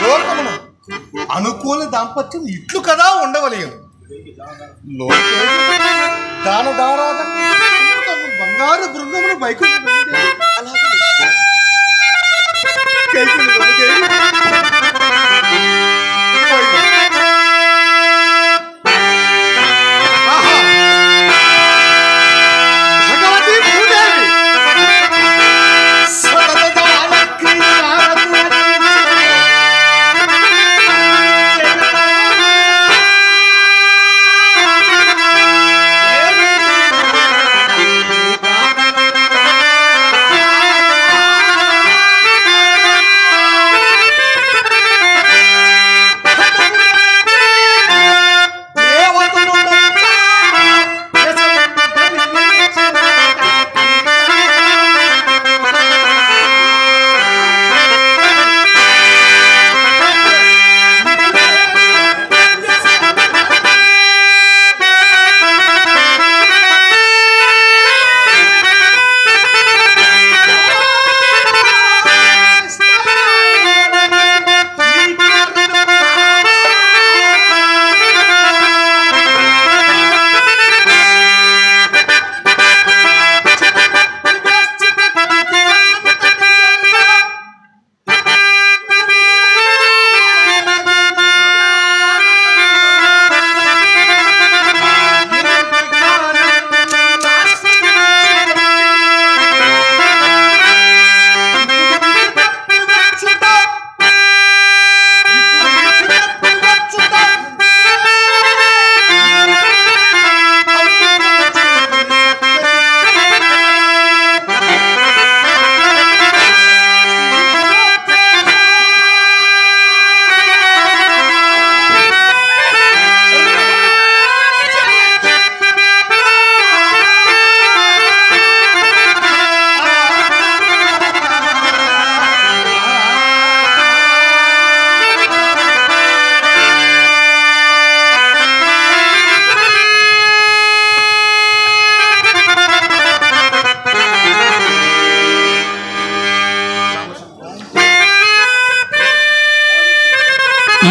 లోకమున అనుకూల దాంపత్యం ఇట్లు కదా ఉండవలేదు. దాన దారాధన బంగారు బృందమును బైకు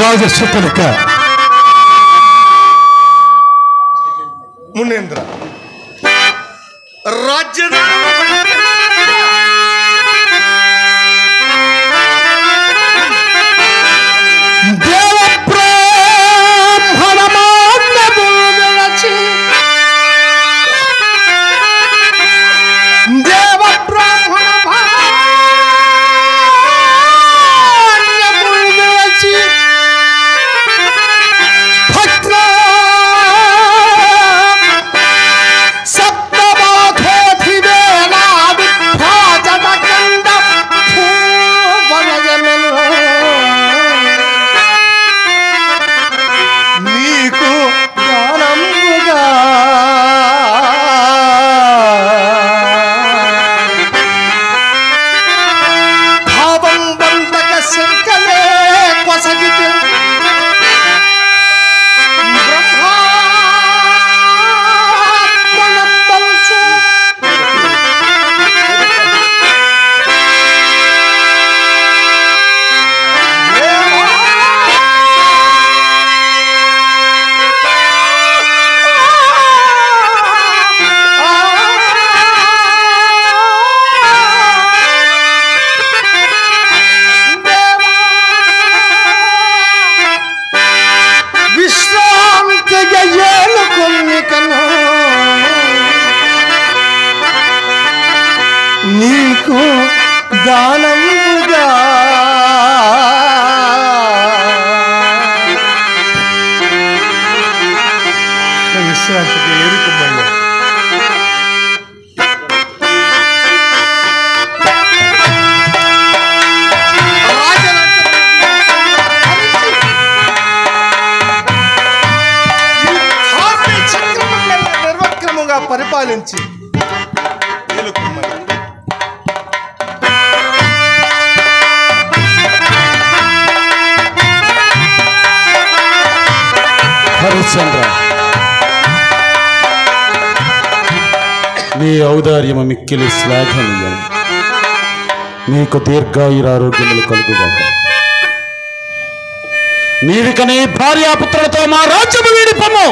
రాజశేఖరిక మునేంద్ర రాజ్య నీకు దానముగా విశ్రాంతికి ఏరుకుమ్మయ్యా. నిర్వక్రముగా పరిపాలించి హరిశ్చంద్ర, నీ ఔదార్యము మిక్కిలి శ్లాఘనీయం. నీకు దీర్ఘాయురారోగ్యములు కలుగుగాక. నీవిక నీ భార్యాపుత్రులతో మా రాజ్యము వీడిపము.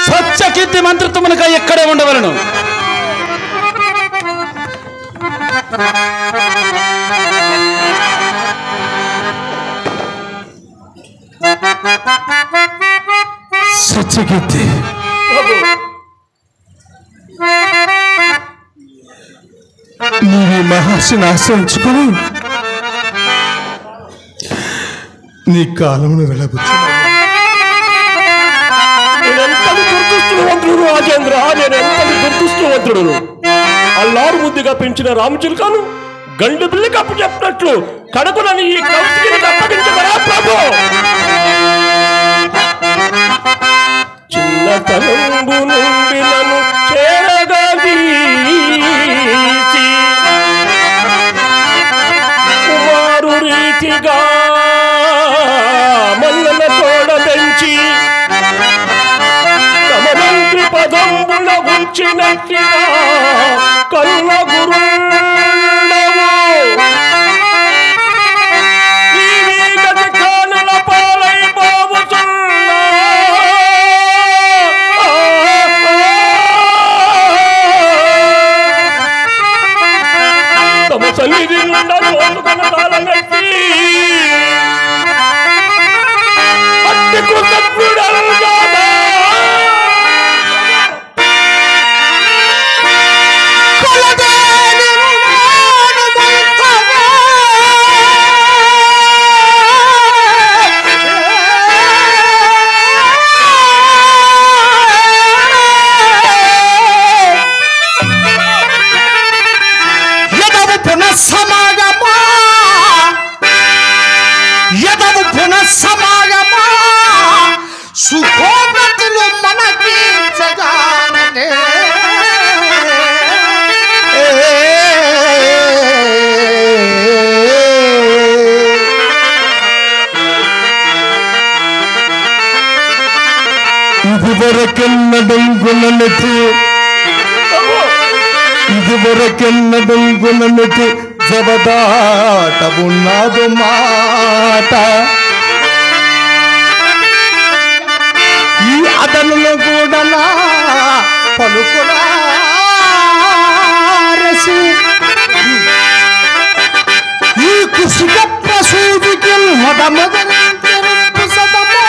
స్వచ్ఛ కీర్తి మంత్రిత్వమునక ఎక్కడే ఉండవలను. సత్యకీర్తి, నీవి మహర్షిని ఆశ్రయించుకొని నీ కాలమును వెళ్ళబుచ్చున్నావు. రాజేంద్ర, నేను ఎంతటి దుర్దృష్టవంతుడును. అల్లారు ముద్దుగా పెంచిన రామచిలుకను గండు బిల్లి కప్పు చెప్పినట్లు కడుపునని ఈ కౌశికిని అప్పగించగరా ప్రభు? చిన్నతనంబు నుండి నన్ను చేరగదీసి కుమారు రీతిగా మల్లన తోడ పెంచి తమ మంత్రి పదంబుల ఉంచినట్టిన కన్న గురుండవు సన్నిధి నుండి చోటుకున్న తాళగట్టి అత్తికు సత్పుడను కాదా సుఖోన్నతులు మనకి జగానే ఇదివరకెన్నడం గుణనిధి పెదవదాట ఉన్నదు మాట ఈ అదనులు కూడా పలుకురా ఈ కుసుక ప్రసూతికి మొదమొదలు సదమా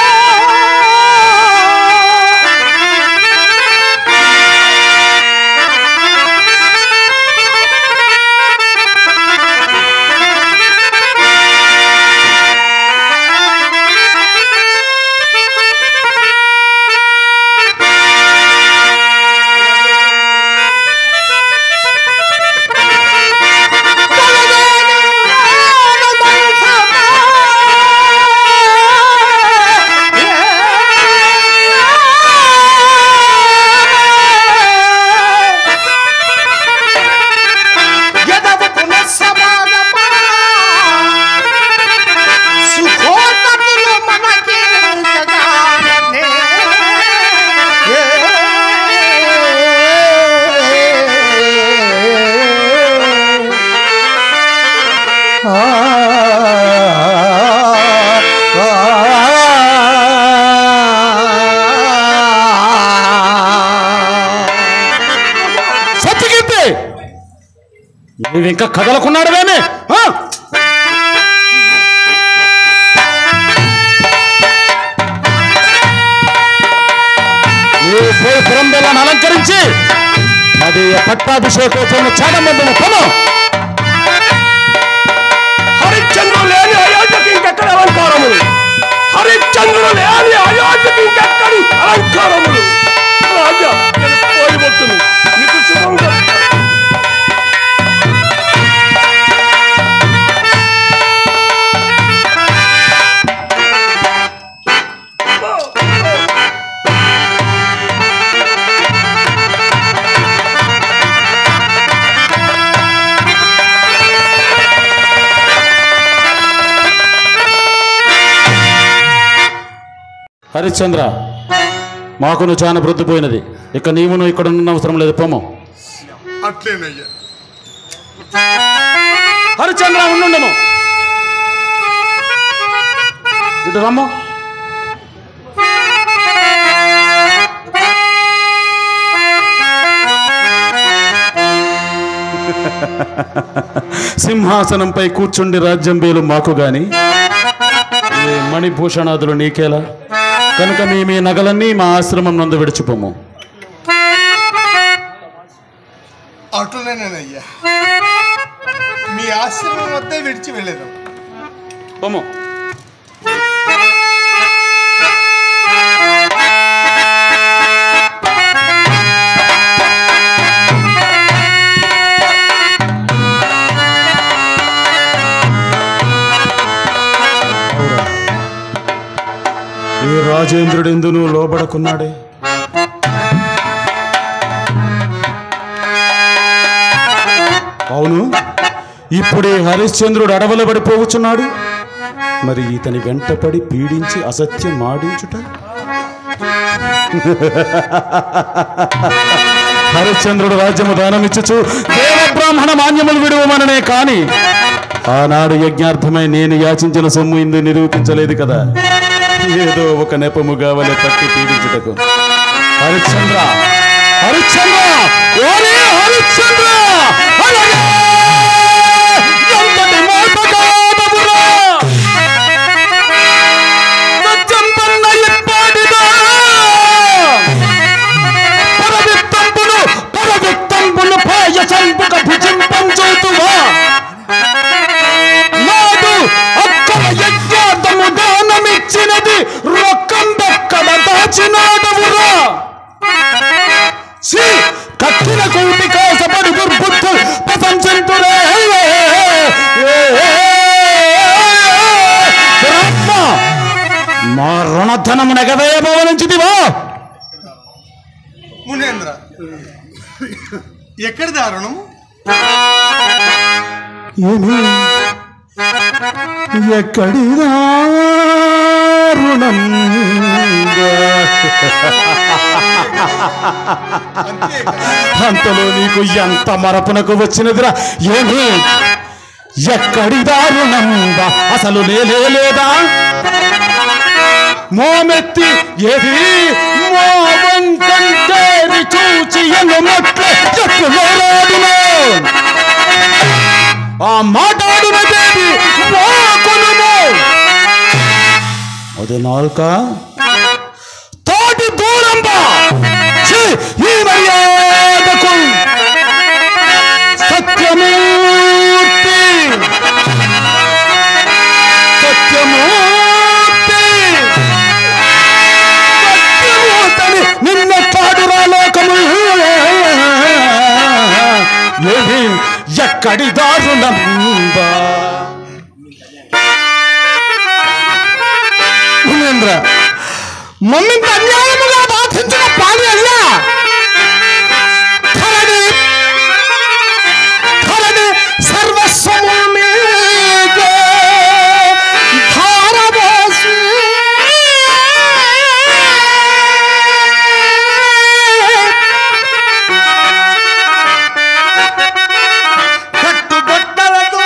నువ్వు ఇంకా కదలకున్నాడు వేమే నీవు పోయి పురంబెల్లాన్ని అలంకరించి అది పట్టాభిషేకోత్సవం చాటమందును పను హరిశ్చంద్రుడు లేని అయోధ్యకి ఇంకెక్కడ అలంకారములు హరిశ్చంద్రుడు లేని అయోధ్యకి ఇంకెక్కడి అలంకారములు రాజా పోయి వస్తును నీకు శుభంగా హరిశ్చంద్ర మాకును చాలా వృద్ధిపోయినది ఇక నీవును ఇక్కడ ఉన్న అవసరం లేదు పోము అట్లేనయ్యా హరిశ్చంద్ర ఉండుము ఇటు రమ్ము సింహాసనంపై కూర్చుండి రాజ్యం వేలు మాకు గాని మణిభూషణాదులు నీకేలా కనుక మీ నగలన్నీ మా ఆశ్రమం నందు విడిచిపోము అట్లనేనయ్యా మీ ఆశ్రమం వద్ద విడిచి వెళ్ళేదాం పోము ఈ రాజేంద్రుడెందును లోబడకున్నాడే అవును ఇప్పుడే హరిశ్చంద్రుడు అడవుల పడిపోవచ్చున్నాడు మరి ఇతని వెంటపడి పీడించి అసత్యం మాడించుట హరిశ్చంద్రుడు రాజ్యము దానమిచ్చుచు దేవబ్రాహ్మణ మాన్యములు విడువమననే కాని ఆనాడు యజ్ఞార్థమై నేను యాచించిన సొమ్ము ఇందు నిరూపించలేదు కదా ఏదో ఒక నెపముగా వలె పట్టి పీడించుటకు హరిశ్చంద్ర హరిశ్చంద్ర ఓరే హరిశ్చంద్ర ఎంతటి మోసగాడవురా సత్యం పన్న ఎప్పాడిదా పరవిత్తంపును పాయసంపుక భుజింపం చూతువా నాడు అక్కడ యజ్ఞార్థము దానమిచ్చినది రొక్కం దక్కడ దాచినాడవురా కఠిన కూటి కాసపడి దుర్బుద్ధు ప్రశంసింతురే మా రుణధనము నెగవేయబోవనించిదివా మునేంద్ర ఎక్కడి దారుణము ఏమి ఎక్కడి దారుణం అంతలో నీకు ఎంత మరపునకు వచ్చినదిరా ఏమి ఎక్కడి దారుణంబ అసలు లేదా మోమెత్తి ఏది మోవంకంటేరి చూచి ఎన్నుమట్లే చెప్పులోరాడును ఆ మాట్లాడునదేది మోకొనుము అది నాల్క తోటి దూరంబ ఈ మర్యాదకు సత్యమూర్తి సత్యమూర్తని నిన్నెట్లాడు రాలోకము ఏది ఎక్కడి దారుణంబా భూమేంద్ర మమ్మింత అన్యాయముగా బాధించిన పాలి అయ్యా ధరణి సర్వస్వము మీదే ధారపోసి కట్టుబట్టలతో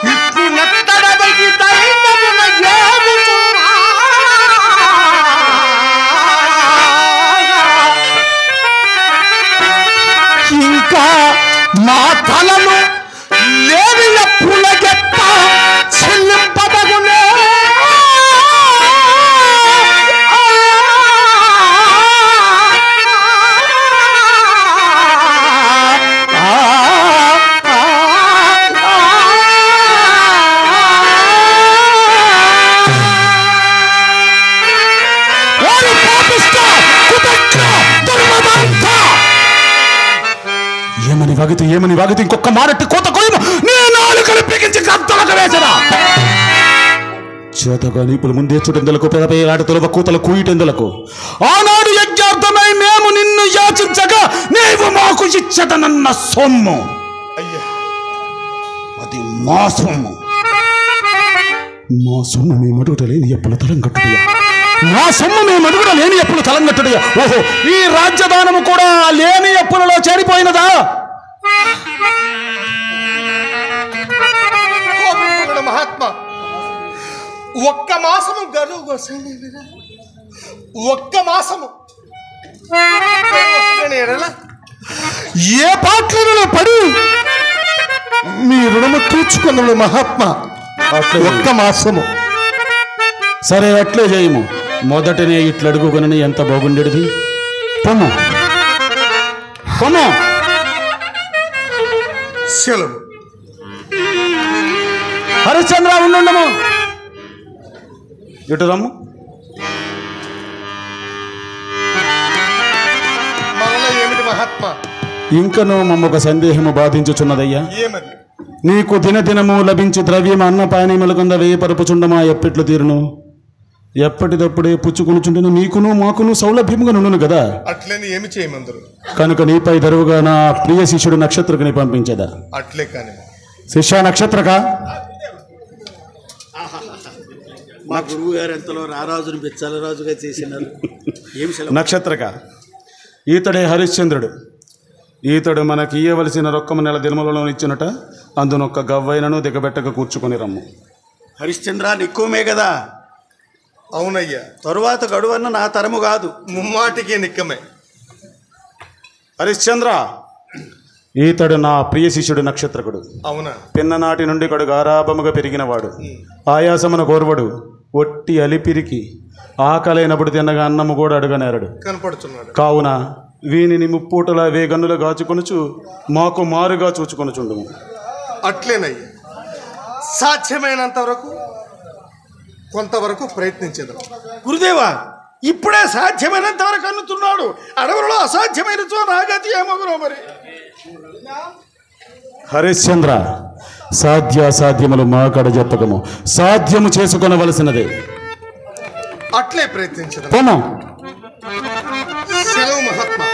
ఇట్లు నత్తడబగి దైవమున ఏగుచున్నా ఇంకా మా తలను లేవిల పులగెత్త చెల్లింపదగునే ఏమని వాగితే ఇంకొక మారట్టి కోత కొయ్యము నీ నాలుకలు పిగించి కత్తలకు వేసరా చేతగా నీపులు ముందే చుటెందులకు పెదపేలాట తొలవ కూతల కూయిటెందులకు ఆనాడు యజ్ఞార్థమై మేము నిన్ను యాచించగా నీవు మాకు ఇచ్చదనన్న సొమ్ము అయ్యా అది మా సొమ్ము మేము అడుగుట లేని ఎప్పుడు తలంగట్టుడియా మా సొమ్ము మేము అడుగుట లేని ఎప్పుడు తలంగట్టుడియా ఓహో ఈ రాజ్యదానము కూడా లేని ఎప్పులలో చేరిపోయినదా మహాత్మా ఒక్క మాసము గడువు ఒక్క మాసము ఏ పాటలలో పడి మీ రుణము తీర్చుకున్నాడు మహాత్మా ఒక్క మాసము సరే అట్లే చేయము మొదటనే ఇట్లు అడుగుకొనని ఎంత బాగుండేది పొమ్ము పొమ్ము సెలవు హరిశ్చంద్ర ఉండుండము ఇటు రమ్ము మరల ఏమిటి మహాత్మా ఇంకనూ మమ్మొక సందేహము బాధించుచున్నదయ్యా ఏమది నీకు దినదినము లభించి ద్రవ్యం అన్నపానీయముల కింద వేయి పరుపుచుండమా ఎప్పట్లు తీరును ఎప్పటిదప్పుడే పుచ్చుకొనుచుండను నీకును మాకును సౌలభ్యముగా నుండును కదా అట్లని ఏమి చేయమందరు కనుక నీపై దరువుగా నా ప్రియ శిష్యుడు నక్షత్రకుని పంపించదా అట్లే కాని శిష్య నక్షత్రక మా గురువు గారు ఎంతలో రారాజుని బెచ్చలరాజుగా చేసినారు ఏమి నక్షత్రక ఈతడే హరిశ్చంద్రుడు ఈతడు మనకి ఇయ్యవలసిన రొక్కము నెల దినములలో ఇచ్చినట అందునొక్క గవ్వైనను దిగబెట్టక కూర్చుకొని రమ్ము హరిశ్చంద్ర నిక్కుమే కదా అవునయ్యా తరువాత గడువన్న నా తరము కాదు ముమ్మాటికి నిక్కమే హరిశ్చంద్ర ఈతడు నా ప్రియ శిష్యుడు నక్షత్రకుడు అవునా పిన్ననాటి నుండి కడు గారాభముగా పెరిగినవాడు ఆయాసమున కోర్వడు ఒట్టి అలిపిరికి ఆకలైనప్పుడు తిన్నగా అన్నము కూడా అడుగనేరడు కనపడుతున్నాడు కావున వీనిని ముప్పూటల వేగన్నుల గాచుకొనుచు మాకు మారుగా చూచుకొనుచుండుము అట్లేనయ్యా సాధ్యమైనంత వరకు కొంతవరకు ప్రయత్నించేద్దాం గురుదేవా ఇప్పుడే సాధ్యమైనంత వరకు అనుతున్నాడు అడవులలో అసాధ్యమైన నాగతి ఏమగురో మరి హరిశ్చంద్ర సాధ్యాసాధ్యములు మా కడ చెప్పకము సాధ్యము చేసుకొనవలసినదే అట్లే ప్రయత్నించదాం పోము సెలవు మహాత్మా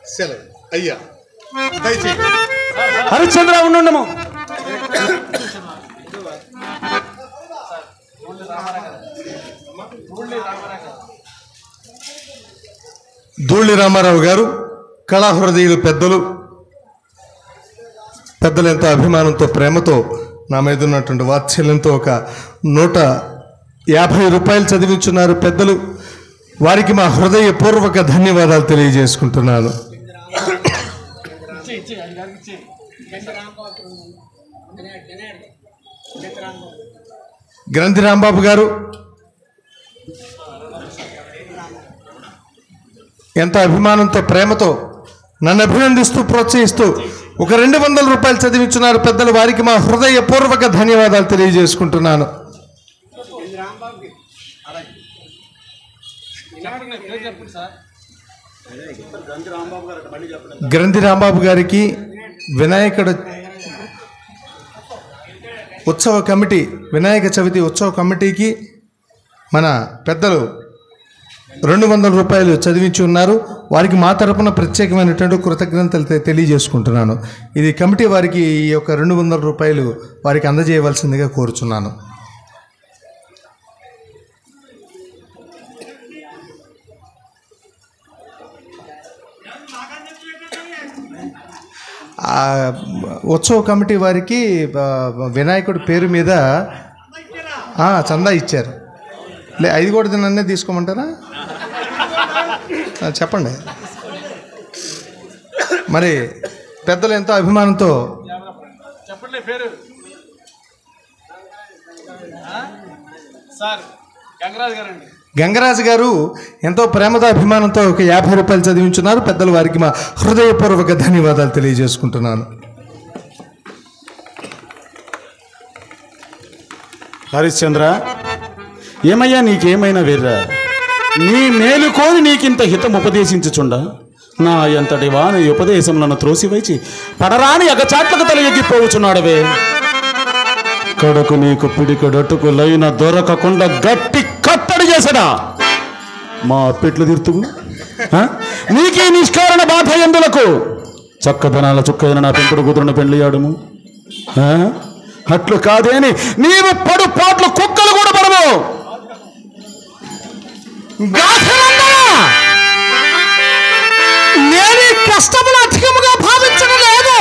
సెలవు అయ్యా దయచేయండి హరిశ్చంద్ర ఉండుండము ధూళి రామారావు గారు కళాహృదయులు పెద్దలు పెద్దలు ఎంతో అభిమానంతో ప్రేమతో నా మీద ఉన్నటువంటి వాత్సల్యంతో ఒక 150 రూపాయలు చదివించున్నారు పెద్దలు. వారికి మా హృదయపూర్వక ధన్యవాదాలు తెలియజేసుకుంటున్నాను. గ్రంథి రాంబాబు గారు ఎంతో అభిమానంతో ప్రేమతో నన్ను అభినందిస్తూ ప్రోత్సహిస్తూ ఒక 200 రూపాయలు చదివించున్నారు పెద్దలు. వారికి మా హృదయపూర్వక ధన్యవాదాలు తెలియజేసుకుంటున్నాను. గ్రంథి రాంబాబు గారికి వినాయకుడు ఉత్సవ కమిటీ, వినాయక చవితి ఉత్సవ కమిటీకి మన పెద్దలు 200 రూపాయలు చదివించి ఉన్నారు. వారికి మా తరపున ప్రత్యేకమైనటువంటి కృతజ్ఞతలు తెలియజేసుకుంటున్నాను. ఇది కమిటీ వారికి ఈ యొక్క 200 రూపాయలు వారికి అందజేయవలసిందిగా కోరుచున్నాను. ఉత్సవ కమిటీ వారికి వినాయకుడి పేరు మీద చందా ఇచ్చారు. అది కూడా నన్నే తీసుకోమంటారా? చెప్పండి. మరి పెద్దలు ఎంతో అభిమానంతో చెప్పండి పేరు సార్ గంగరాజు గారండి. గంగరాజు గారు ఎంతో ప్రేమతో అభిమానంతో ఒక 50 రూపాయలు చదివించున్నారు పెద్దలు. వారికి మా హృదయపూర్వక ధన్యవాదాలు తెలియజేసుకుంటున్నాను. హరిశ్చంద్ర, ఏమయ్యా నీకేమైనా వెర్రా? నీ మేలు కోరి నీకింత హితం ఉపదేశించుచుండా నా ఎంతటి వాని ఉపదేశములను త్రోసివైచి పడరాని అగచాట్లకు తల ఎగ్గిపోవచ్చున్నాడవే. కడకు నీకు పిడికడట్టుకు లైన దొరకకుండా గట్టి కట్టడి చేసడా మా పెట్లు తీర్తువు. నీకీ నిష్కారణ బాధ ఎందులకు? చక్కదనాల చుక్కైన నా పెంపుడు కూతురును పెళ్లియాడుము. అట్లు కాదేని నీవు పడు పాటలు కుక్కలు కూడా పడవు. నేను కష్టములు అధికముగా భావించడం లేదు.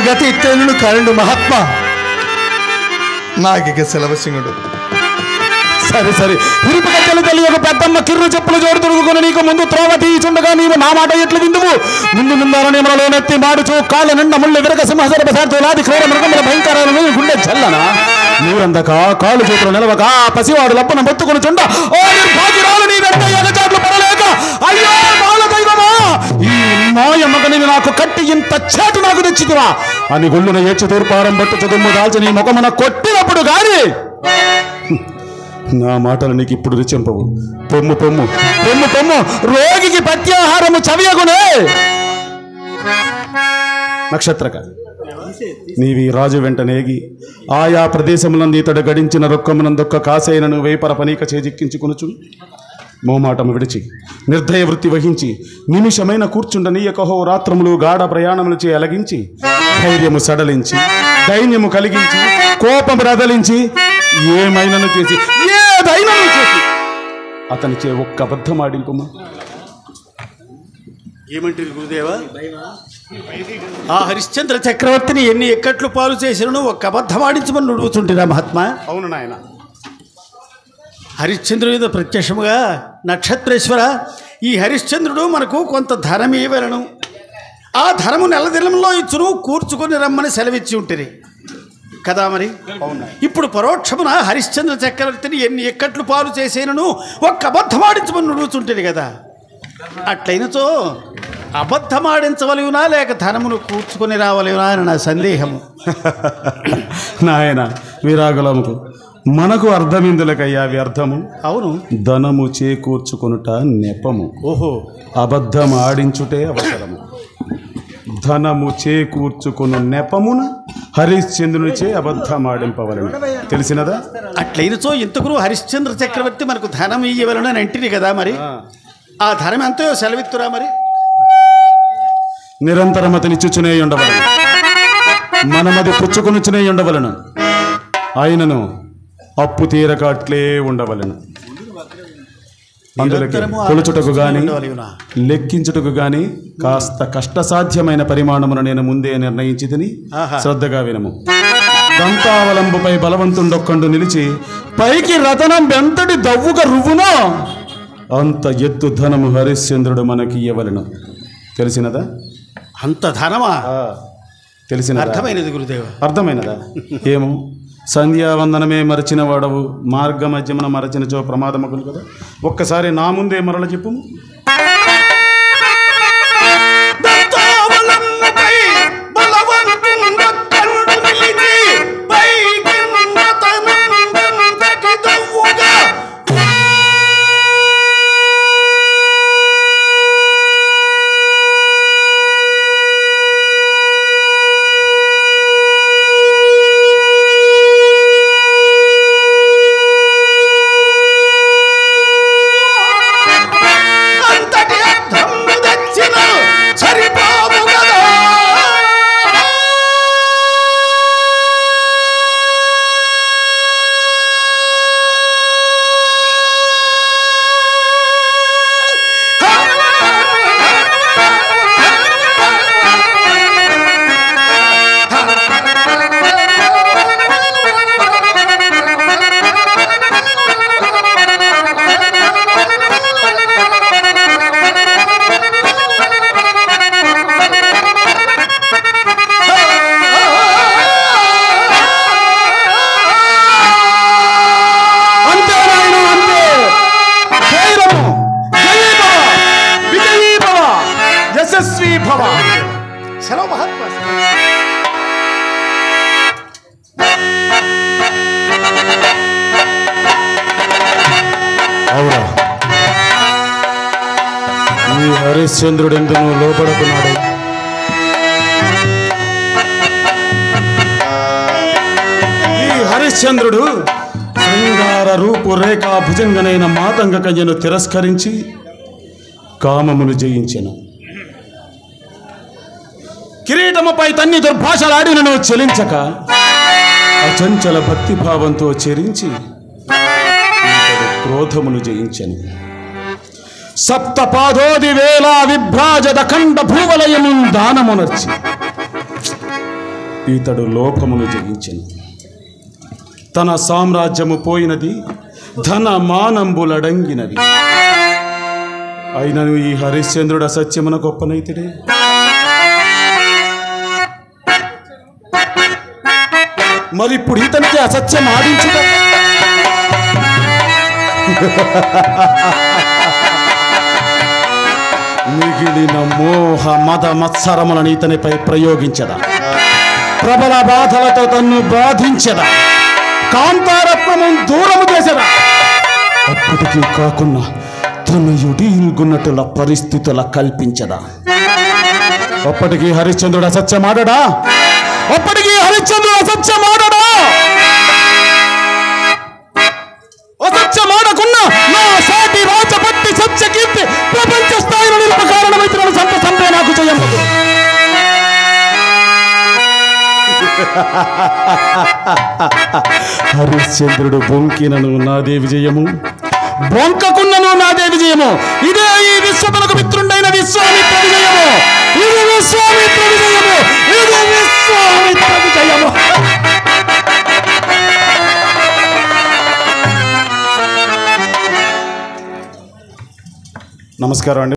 గతి తెలుడు కరుణు మహాత్మా నాకిక సెలవసింగుడు. సరే సరే, ఇరుపు కట్టెలు తెలియక పెద్దమ్మ కిర్రు చెప్పులు జోడు తొడుగుకొని నీకు ముందు త్రోవ తీయుచుండగా నీవు నా మాట ఎట్లు విందువు? ముందు ముందారనేమలో నెత్తి మాడుచు కాళ్ళ నిండా ముళ్ళు విరగ సింహసర ప్రసాదులాది క్రూర మృగముల భయంకరాలను గుండె చల్లన నీరందక కాళ్ళు చేతులు నిలవక పసివాడు లప్పన మొత్తుకొని చుండ ఓ నిర్భాగ్యురాలు నీ వెంట ఎగచాట్లు పడలేక అయ్యో బాల దైవమా, ఈ మాయమ్మకని నాకు కట్టి ఇంత చేటు నాకు తెచ్చిదివా అని గుళ్ళున ఏడ్చి తూర్పారం బట్టు చదువు దాల్చి నీ ముఖమున కొట్టినప్పుడు గాని నా మాటలు నీకు ఇప్పుడు రుచింపవు. పొమ్ము పొమ్ము పొమ్ము పొమ్ము, రోగికి ప్రత్యాహారము చవియగునే. నక్షత్రక, నీవి రాజు వెంట నేగి ఆయా ప్రదేశములందు ఇతడు గడించిన రొక్కమునందొక్క కాసైనను వేపర పనీక చేజిక్కించుకొనుచు మోమాటము విడిచి నిర్దయ వృత్తి వహించి నిమిషమైన కూర్చుండనీయకహో రాత్రములు గాఢ ప్రయాణములు చే అలగించి ధైర్యము సడలించి దైన్యము కలిగించి కోపము రదలించి ఏమైనను చేసి ఏదైనను చేసి అతని చే ఒక్క అబద్ధమాడింపుమా. ఏమంటారు గురుదేవా? ఆ హరిశ్చంద్ర చక్రవర్తిని ఎన్ని ఎక్కట్లు పాలు చేసినను ఒక్క అబద్ధమాడించమని నుడుగుతుంటిరా మహాత్మా. అవును నాయన. హరిశ్చంద్రుడి మీద ప్రత్యక్షముగా నక్షత్రేశ్వర, ఈ హరిశ్చంద్రుడు మనకు కొంత ధనం ఇవ్వలను, ఆ ధనము నెలదినంలో ఇచ్చును కూర్చుకొని రమ్మని సెలవిచ్చి ఉంటుంది కదా. మరి ఇప్పుడు పరోక్షమున హరిశ్చంద్ర చక్రవర్తిని ఎన్ని ఎక్కట్లు పాలు చేసేనను ఒక్క అబద్ధమాడించమని నుడుచుంటుంది కదా. అట్లయినచో అబద్ధమాడించవలయునా లేక ధనమును కూర్చుకొని రావలయునా అని నా సందేహము. నాయన విరాగులముకు మనకు అర్థమిందులకయ్యా వ్యర్థము. అవును, ధనము చేకూర్చుకొనుట నెపము. ఓహో, అబద్ధం ఆడించుటే అవసరము. ధనము చేకూర్చుకున్న నెపమున హరిశ్చంద్రునిచే అబద్ధం ఆడింపవలను. తెలిసినదా? అట్లయినచో ఇంతకురు హరిశ్చంద్ర చక్రవర్తి మనకు ధనం ఇయ్యవలనని అంటిని కదా. మరి ఆ ధనం ఎంతో సెలవిత్తురా. మరి నిరంతరం అతనిచ్చుచునే ఉండవలను, మనమది పుచ్చుకొనుచునే ఉండవలను. ఆయనను అప్పు తీరక అట్లే ఉండవలను. అందులోకి కొలుచుటకు గాని లెక్కించుటకు గాని కాస్త కష్టసాధ్యమైన పరిమాణమును నేను ముందే నిర్ణయించి తిని శ్రద్ధగా వినము. దంతావలంబుపై బలవంతుండొక్కండు నిలిచి పైకి రతనం వెంతటి దవ్వుగా రువ్వునో అంత ఎత్తు ధనము హరిశ్చంద్రుడు మనకి ఇవ్వవలను. తెలిసినదా? అంత ధనమా? తెలిసినదా? అర్థమైనది గురుదేవ. అర్థమైనదా? ఏమో సంధ్యావందనమే మరచిన వాడవు మార్గ మధ్యమున మరచినచో ప్రమాదమగును కదా. ఒక్కసారి నా ముందే మరల చెప్పు. సెలవు మహాత్మా. అవురా, ఈ హరిశ్చంద్రుడు ఎందుకు లోపడుతున్నాడు? ఈ హరిశ్చంద్రుడు శృంగార రూపు రేఖా భుజంగనైన మాతంగ కన్యను తిరస్కరించి కామమును జయించెను. కిరీటముపై తన్ని దుర్భాషలాడినను చెలించక అచంచల భక్తిభావంతో చెరించి క్రోధమును జయించెను. సప్తపాదోది వేళ విభ్రాజద ఖండ భూవలయము దానమునర్చి ఇతడు లోభమును జయించెను. తన సామ్రాజ్యము పోయినది, ధన మానంబులడంగినవి. అయినను ఈ హరిశ్చంద్రుడు అసత్యమున గొప్పనైతిడే. మరి ఇప్పుడు ఇతనికి అసత్యం ఆడించుట మిగిలిన మోహ మద మత్సరములను ఇతనిపై ప్రయోగించదా, ప్రబల బాధలతో తన్ను బాధించదా, కాంతారత్నము దూరము చేసదా. అప్పటికీ కాకుండా తను యుడీల్గున్నట్టుల పరిస్థితుల కల్పించదా. అప్పటికీ హరిశ్చంద్రుడు అసత్యమాడడా? అప్పటికీ హరిశ్చంద్రుడు అసత్యమాడడా? అసత్యమాడకున్నా నా సాటి రాజపట్టి సత్యకీర్తి ప్రపంచ స్థాయిలో నిలుపకారణమైతే సంత సంపే నాకు చేయలేదు. హరిశ్చంద్రుడు బొంకినను నాదే విజయము, బొంకకున్నను నాదే విజయము. ఇదే ఈ విశ్వమునకు మిత్రుండైన విశ్వామిత్ర విజయము. ఇది విశ్వామిత్ర విజయము. ఇది విశ్వామిత్ర విజయము. నమస్కారం అండి.